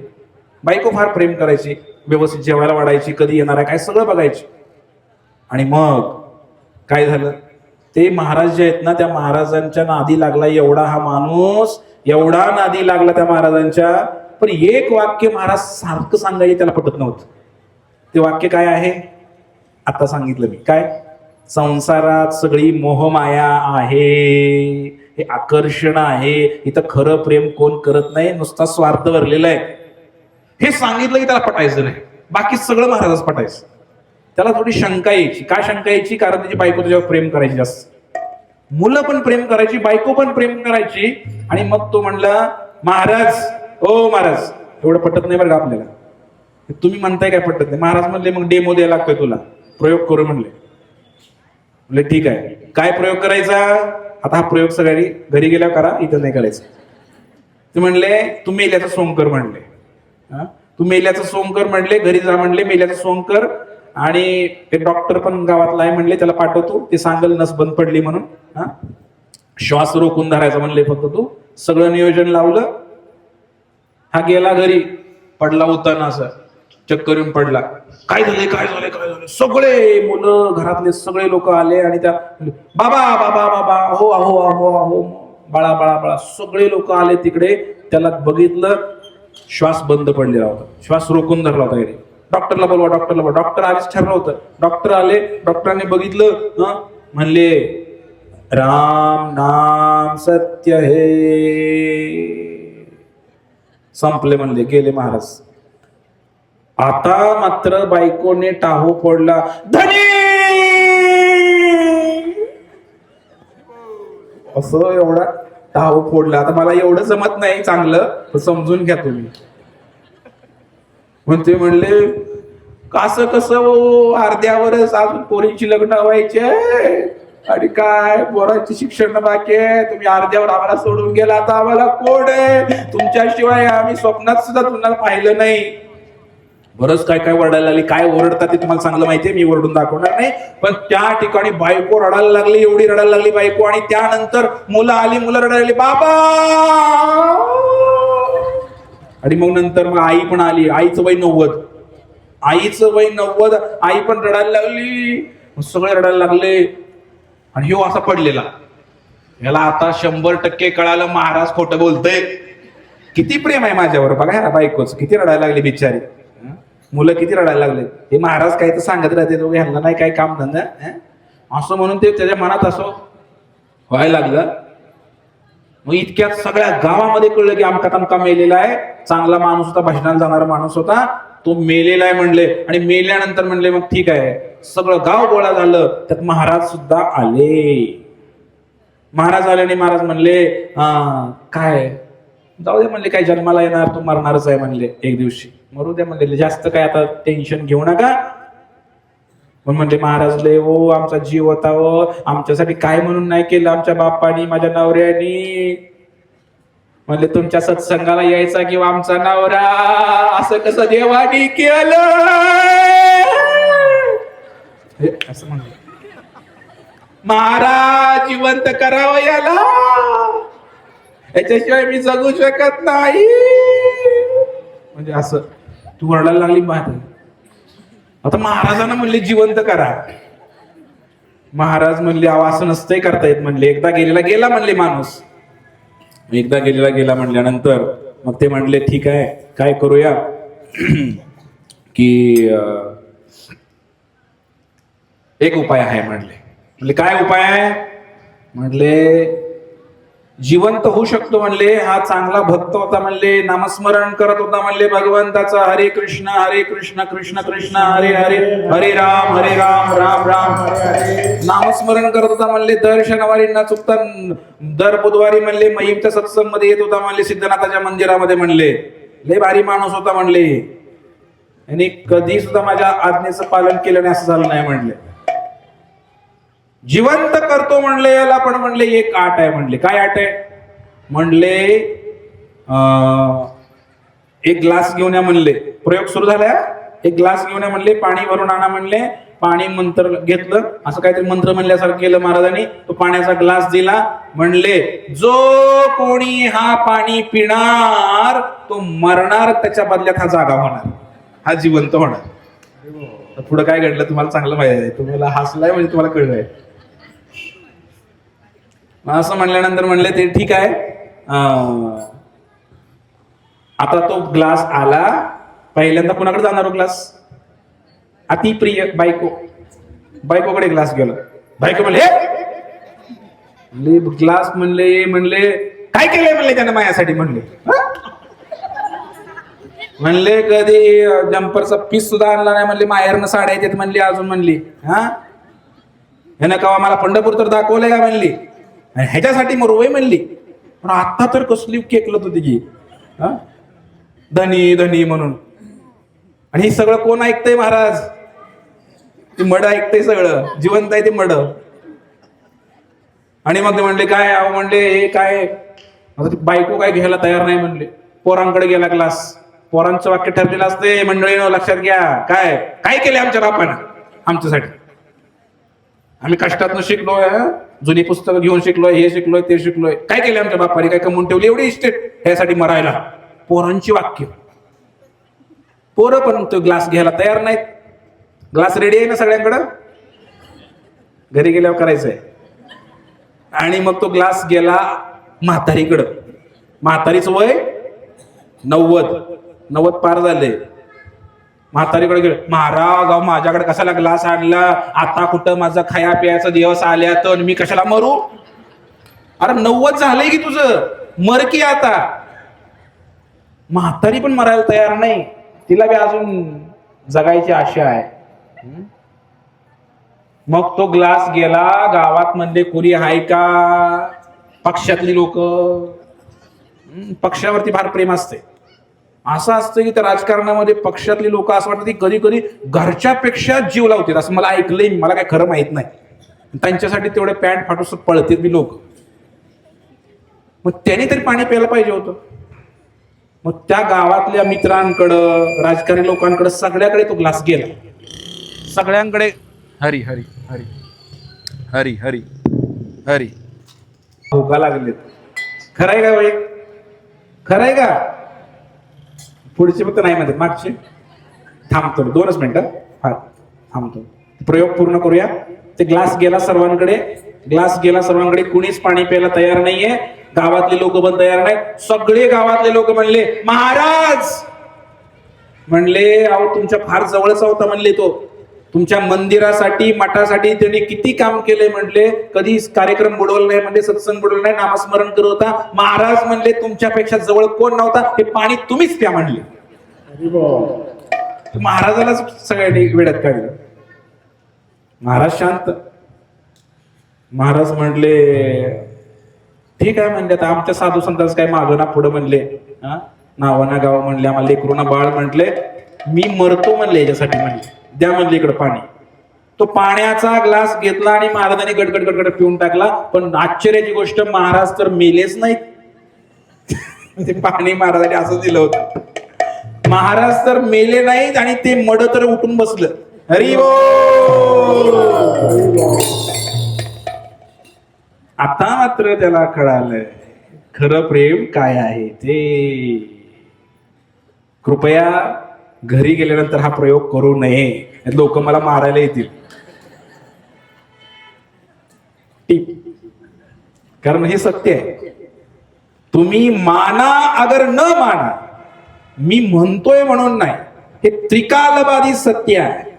बायको फार प्रेम करायची, व्यवस्थित जेवायला वाढायची, कधी येणार आहे काय सगळं बघायची. आणि मग काय झालं, ते महाराज जे आहेत ना, त्या महाराजांच्या नादी लागला एवढा हा माणूस, एवढा नादी लागला त्या महाराजांच्या. पण एक वाक्य महाराज सारखं सांगायचे, त्याला पटत नव्हतं. ते वाक्य काय आहे आता सांगितलं मी. काय? संसारात सगळी मोहमाया आहे. हे आकर्षण आहे. इथं खरं प्रेम कोण करत नाही, नुसता स्वार्थ भरलेला आहे. हे सांगितलं की त्याला पटायचं नाही, बाकी सगळं महाराजच पटायचं. त्याला थोडी शंका यायची. काय शंका यायची? कारण त्याची बायको त्याच्यावर प्रेम करायची जास्त, मुलं पण प्रेम करायची, बायको पण प्रेम करायची. आणि मग तो म्हणला, महाराज, ओ महाराज, एवढं पटत नाही बरं का आपल्याला, तुम्ही म्हणताय काय पटत नाही. महाराज म्हणले, मग डेमो द्यायला लागतोय तुला, प्रयोग करू म्हणले. ठीक आहे, काय प्रयोग करायचा? आता हा प्रयोग सगळ्यांनी घरी गेल्यावर करा, इथं नाही करायचं. ते म्हणले, तू मेल्याचं सोंग कर म्हणले. तू मेल्याचं सोंग कर म्हणले, घरी जा म्हणले, मेल्याचं सोंग कर. आणि ते डॉक्टर पण गावातला आहे म्हणले, त्याला पाठवतो, ते सांगल नस बंद पडली म्हणून. श्वास रोखून धरायचा म्हणले फक्त तू. सगळं नियोजन लावलं. हा गेला घरी, पडला होता असं, चक्कर येऊन पडला. काय झालंय, काय झालंय, काय झालंय? सगळे मुलं, घरातले सगळे लोक आले आणि त्या, बाबा बाबा बाबा, हो अहो अहो अहो, बाळा बाळा बाळा, सगळे लोक आले तिकडे. त्याला बघितलं, श्वास बंद पडलेला होता, श्वास रोखून धरला होता. डॉक्टरला बोलवा, डॉक्टरला बोलवा. डॉक्टर आधीच ठरलं होतं. डॉक्टर आले, डॉक्टरांनी बघितलं, म्हणले, राम नाम सत्य हे. संपले म्हणले, गेले महाराज. आता मात्र बायकोने टाहू फोडला, धनी, असं एवढा टाहू फोडला. आता मला एवढं जमत नाही चांगलं, समजून घ्या तुम्ही. म्हणते म्हणले, कसं कसं, अर्ध्यावरच अजून पोरींची लग्न व्हायचे आणि काय पोरांची शिक्षण बाकी आहे, तुम्ही अर्ध्यावर आम्हाला सोडून गेला, आता आम्हाला कोण आहे? तुमच्याशिवाय आम्ही स्वप्नात सुद्धा तुम्हाला पाहिलं नाही. बरंच काय काय ओरडायला लागली. काय ओरडतात ते तुम्हाला चांगलं माहितीये, मी ओरडून दाखवणार नाही. पण त्या ठिकाणी बायको रडायला लागली, एवढी रडायला लागली बायको. आणि त्यानंतर मुलं आली, मुलं रडायला लागली, बाबा. आणि मग नंतर मग आई पण आली. आईचं वय 90, आईचं वय 90, आई पण रडायला लागली. सगळे रडायला लागले. आणि ह्यो असा पडलेला. याला आता 100% कळालं, महाराज खोटं बोलतय. किती प्रेम आहे माझ्यावर बघा ह्या बायकोच, किती रडायला लागली बिचारी. मुलं किती रडायला लागले. हे महाराज काय तर सांगत राहते, ह्यांना नाही काय काम धंदा असं म्हणून ते त्याच्या मनात असं व्हायला लागलं. मग इतक्यात सगळ्या गावामध्ये कळलं की आमका तमका मेलेला आहे. चांगला माणूस होता, भाषणाला जाणारा माणूस होता, तो मेलेला आहे म्हणले. आणि मेल्यानंतर म्हणले, मग ठीक आहे, सगळं गाव गोळा झालं. त्यात महाराज सुद्धा आले. महाराज आले आणि महाराज म्हणले, काय जाऊ दे म्हणले, काय जन्माला येणार, तू मरणारच आहे म्हणले, एक दिवशी मरू द्या म्हणले, जास्त काय आता टेन्शन घेऊ नका. पण म्हणले महाराज, लय हो आमचा जीव होता हो, आमच्यासाठी काय म्हणून नाही केलं आमच्या बाप्पानी, माझ्या नवऱ्यानी. म्हणले, तुमच्या सत्संगाला यायचा किंवा आमचा नवरा, असं कसं देवानी केलं? असं म्हणले. महाराज, जिवंत करावं याला, याच्याशिवाय मी जगू शकत नाही. म्हणजे असं तू रडायला लागली महाराज. आता महाराजांना म्हणले जिवंत करा. महाराज म्हणले, असं नसतंय करता येत म्हणले, एकदा गेलेला गेला म्हणले माणूस. एकदा गेलेला गेला म्हणल्यानंतर मग ते म्हणले, ठीक आहे, काय करूया की एक उपाय आहे म्हणले. म्हणले, काय उपाय आहे? म्हणले, जिवंत होऊ शकतो म्हणले. हा चांगला भक्त होता म्हणले, नामस्मरण करत होता म्हणले भगवंताचा, हरे कृष्ण कृष्ण कृष्ण हरे हरे, हरे राम राम राम हरे हरे, नामस्मरण करत होता म्हणले. दर शनिवारी न चुकता दर बुधवारी म्हणले महिमच्या सत्संग मध्ये येत होता म्हणले, सिद्धनाथाच्या मंदिरामध्ये म्हणले. लय भारी माणूस होता म्हणले. आणि कधी सुद्धा माझ्या आज्ञेचं पालन केलं नाही असं झालं नाही म्हणले. जिवंत करतो म्हणले याला, पण म्हणले एक आट आहे म्हणले. काय आट आहे? म्हणले, एक ग्लास घेऊन या म्हणले. प्रयोग सुरू झाला. एक ग्लास घेऊन या म्हणले, पाणी भरून आणा म्हणले. पाणी मंत्र घेतलं, असं काहीतरी मंत्र म्हणल्यासारखं केलं महाराजांनी. तो पाण्याचा ग्लास दिला. म्हणले, जो कोणी हा पाणी पिणार तो मरणार, त्याच्या बदल्यात हा जागा होणार, हा जिवंत होणार. पुढे काय घडलं तुम्हाला चांगलं माहिती आहे. तुम्हाला हसलाय म्हणजे तुम्हाला कळलंय. असं म्हणल्यानंतर म्हणले, ते ठीक आहे, आता तो ग्लास आला. पहिल्यांदा कुणाकडे जाणार हो ग्लास? अतिप्रिय बायकोकडे ग्लास गेला. बायको म्हणले, ग्लास म्हणले काय केलंय म्हणले त्यानं माझ्यासाठी म्हणले. म्हणले कधी जम्परचा पीस सुद्धा आणला नाही म्हणले, माहेरनं साड्या येतात म्हणली अजून म्हणली. हा ह्यानं कवा मला पंढरपूर तर दाखवलंय का म्हणली, ह्याच्यासाठी मरू वय म्हणली. पण आता तर कसली केकलत होती की धनी धनी म्हणून. आणि हे सगळं कोण ऐकतंय महाराज? ते मड ऐकतंय सगळं, जिवंत आहे ते मड. आणि मग ते म्हणले काय अहो म्हणले हे काय, बायको काय घ्यायला तयार नाही म्हणले, पोरांकडे गेला ग्लास. पोरांचं वाक्य ठरलेलं असते मंडळीनं, लक्षात घ्या. काय काय केले आमच्या बापानं आमच्यासाठी? आम्ही कष्टातनं शिकलोय, जुनी पुस्तकं घेऊन शिकलोय, हे शिकलोय ते शिकलोय. काय केले आमच्या बापाने? काय कमवून ठेवली एवढी इस्टेट ह्यासाठी मरायला? पोरांची वाक्य. पोरं पण तो ग्लास घ्यायला तयार नाहीत. ग्लास रेडी आहे ना सगळ्यांकडं, घरी गेल्यावर करायचंय. आणि मग तो ग्लास गेला म्हातारीकडं. म्हातारीचं वय 90 पार झाले. म्हातारीकडे गेलं, महाराज अहो माझ्याकडे कशाला ग्लास आणला, आता कुठं माझा खाया प्यायचा दिवस आल्या तर मी कशाला मरू? अरे 90 झालंय की तुझं, मर की आता. म्हातारी पण मरायला तयार नाही, तिला बी अजून जगायची आशा आहे. मग तो ग्लास गेला, गावात म्हणले कोणी आहे का? पक्षातली लोक, पक्षावरती फार प्रेम असते. असं असतं की त्या राजकारणामध्ये पक्षातली लोक असं वाटतं की कधी कधी घरच्यापेक्षा जीव लावतात, असं मला ऐकलंय. मला काय खरं माहित नाही. त्यांच्यासाठी तेवढे पॅन्ट फाटूस पळतात बी लोक. मग त्याने तरी पाणी प्यायला पाहिजे होतं. मग त्या गावातल्या मित्रांकडं, राजकारणी लोकांकडं, सगळ्याकडे तो ग्लास गेला. सगळ्यांकडे हरी हरी हरी हरी हरी हरी भोका लागले. खरंय का बाई? खरंय का? पुढचे फक्त नाही म्हणतात, मागचे. थांबतो 2च मिनिटं. हा थांबतो, प्रयोग पूर्ण करूया. ते ग्लास गेला सर्वांकडे, ग्लास गेला सर्वांकडे. कुणीच पाणी प्यायला तयार नाहीये. गावातले लोक पण तयार नाहीत. सगळे गावातले लोक म्हणले महाराज, म्हणले अहो तुमच्या फार जवळचा होता म्हणले तो, तुमच्या मंदिरासाठी मठासाठी त्यांनी किती काम केलंय म्हणले, कधी कार्यक्रम बुडवला नाही म्हणले, सत्संग बुडवला नाही, नामस्मरण करत होता. महाराज म्हणले तुमच्यापेक्षा जवळ कोण नव्हता, हे पाणी तुम्हीच प्या म्हणले. महाराजाला सगळ्यांनी वेड्यात काढलं. महाराज शांत. महाराज म्हणले ठीक आहे म्हणले, आता आमच्या साधू संतांच काय मागं ना पुढं म्हणले, नावा ना गाव म्हणले, आम्हाला लेकरूना बाळ म्हटले, मी मरतो म्हणले याच्यासाठी म्हणले, द्या म्हणले इकडं पाणी. तो पाण्याचा ग्लास घेतला आणि महाराजांनी गडगड गडगड पिऊन टाकला. पण आश्चर्याची गोष्ट, महाराज तर मेलेच नाहीत. ते पाणी महाराजांनी असं दिलं होतं. महाराज तर मेले नाहीत आणि ते मड तर उठून बसलं. हरी बोल. आता मात्र त्याला कळालंय खरं प्रेम काय आहे ते. कृपया घरी गेल्यानंतर हा प्रयोग करू नये, लोक मला मारायला येतील. टिप, कारण हे सत्य आहे. तुम्ही माना अगर न माना, मी म्हणतोय म्हणून नाही, हे त्रिकालबाधी सत्य आहे.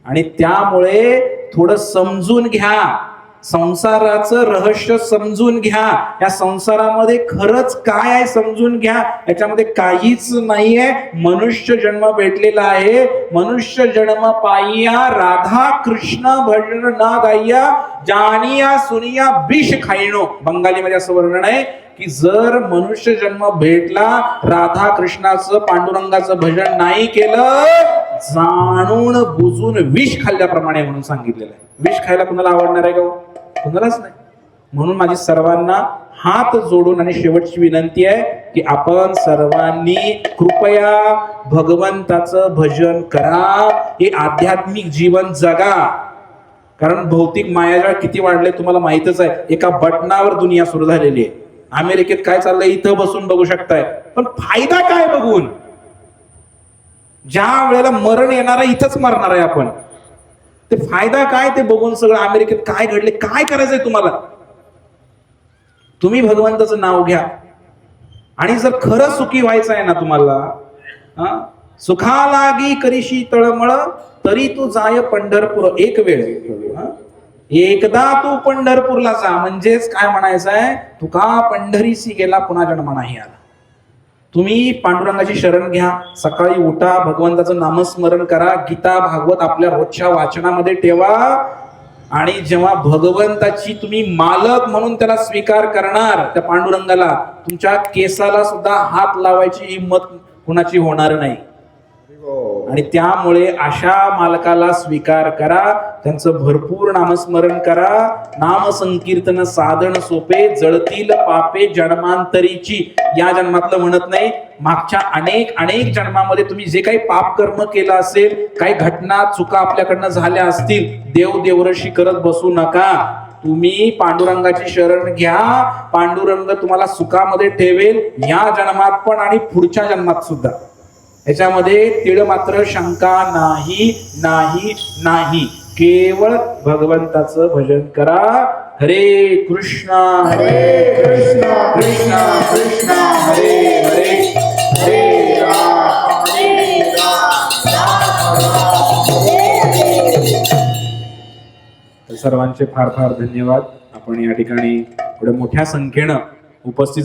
आणि त्यामुळे थोडं समजून घ्या, संसाराचं रहस्य समजून घ्या. या संसारामध्ये खरंच काय आहे समजून घ्या. याच्यामध्ये काहीच नाहीये. मनुष्य जन्म भेटलेला आहे. मनुष्य जन्म पाइया राधा कृष्ण भजन ना गाइया, जानिया सुनिया विष खाईनो. बंगालीमध्ये असं वर्णन आहे की जर मनुष्य जन्म भेटला, राधा कृष्णाचं पांडुरंगाचं भजन नाही केलं, जाणून बुजून विष खाल्ल्याप्रमाणे म्हणून सांगितलेलं आहे. विष खायला कुणाला आवडणार आहे का? कुणालाच नाही. म्हणून माझी सर्वांना हात जोडून आणि शेवटची विनंती आहे की आपण सर्वांनी कृपया भगवंताचं भजन करा, हे आध्यात्मिक जीवन जगा. कारण भौतिक मायाजाळ किती वाढले तुम्हाला माहितच आहे. एका बटनावर दुनिया सुरू झालेली आहे. अमेरिकेत काय चाललंय इथं बसून बघू शकताय, पण फायदा काय बघून? ज्या वेळेला मरण येणार आहे इथंच मरणार आहे आपण. ते फायदा काय ते बघून सगळं अमेरिकेत काय घडले, काय करायचंय तुम्हाला? तुम्ही भगवंताचं नाव घ्या. आणि जर खरं सुखी व्हायचं आहे ना तुम्हाला, सुखालागी करीशी तळमळ, तरी तू जाय पंढरपूर. एक वेळ एकदा तू पंढरपूरला जा, म्हणजेच काय म्हणायचं आहे, तुका पंढरीसी गेला पुन्हा जन्म नाही आला. तुम्ही पांडुरंगाची शरण घ्या, सकाळी उठा, भगवंताचं नामस्मरण करा, गीता भागवत आपल्या रोजच्या वाचनामध्ये ठेवा, आणि जेव्हा भगवंताची तुम्ही मालक म्हणून त्याला स्वीकार करणार, त्या पांडुरंगाला, तुमच्या केसाला सुद्धा हात लावायची हिंमत कुणाची होणार नाही. आणि त्यामुळे अशा मालकाला स्वीकार करा, त्यांचं भरपूर नामस्मरण करा. नाम संकीर्तन साधन सोपे, जळतील पापे जन्मांतरीची. या जन्मातलं म्हणत नाही, मागच्या अनेक अनेक जन्मामध्ये तुम्ही जे काही पाप कर्म केलं असेल, काही घटना चुका आपल्याकडनं झाल्या असतील, देव देवरशी करत बसू नका. तुम्ही पांडुरंगाची शरण घ्या, पांडुरंग तुम्हाला सुखामध्ये ठेवेल, या जन्मात पण आणि पुढच्या जन्मात सुद्धा. याच्यामध्ये तीळ मात्र शंका नाही नाही नाही. केवळ भगवंताचं भजन करा. हरे कृष्णा हरे कृष्णा कृष्णा कृष्णा हरे हरे, हरे राम हरे राम. सर्वांचे फार फार धन्यवाद. आपण या ठिकाणी एवढ्या मोठ्या संख्येनं उपस्थित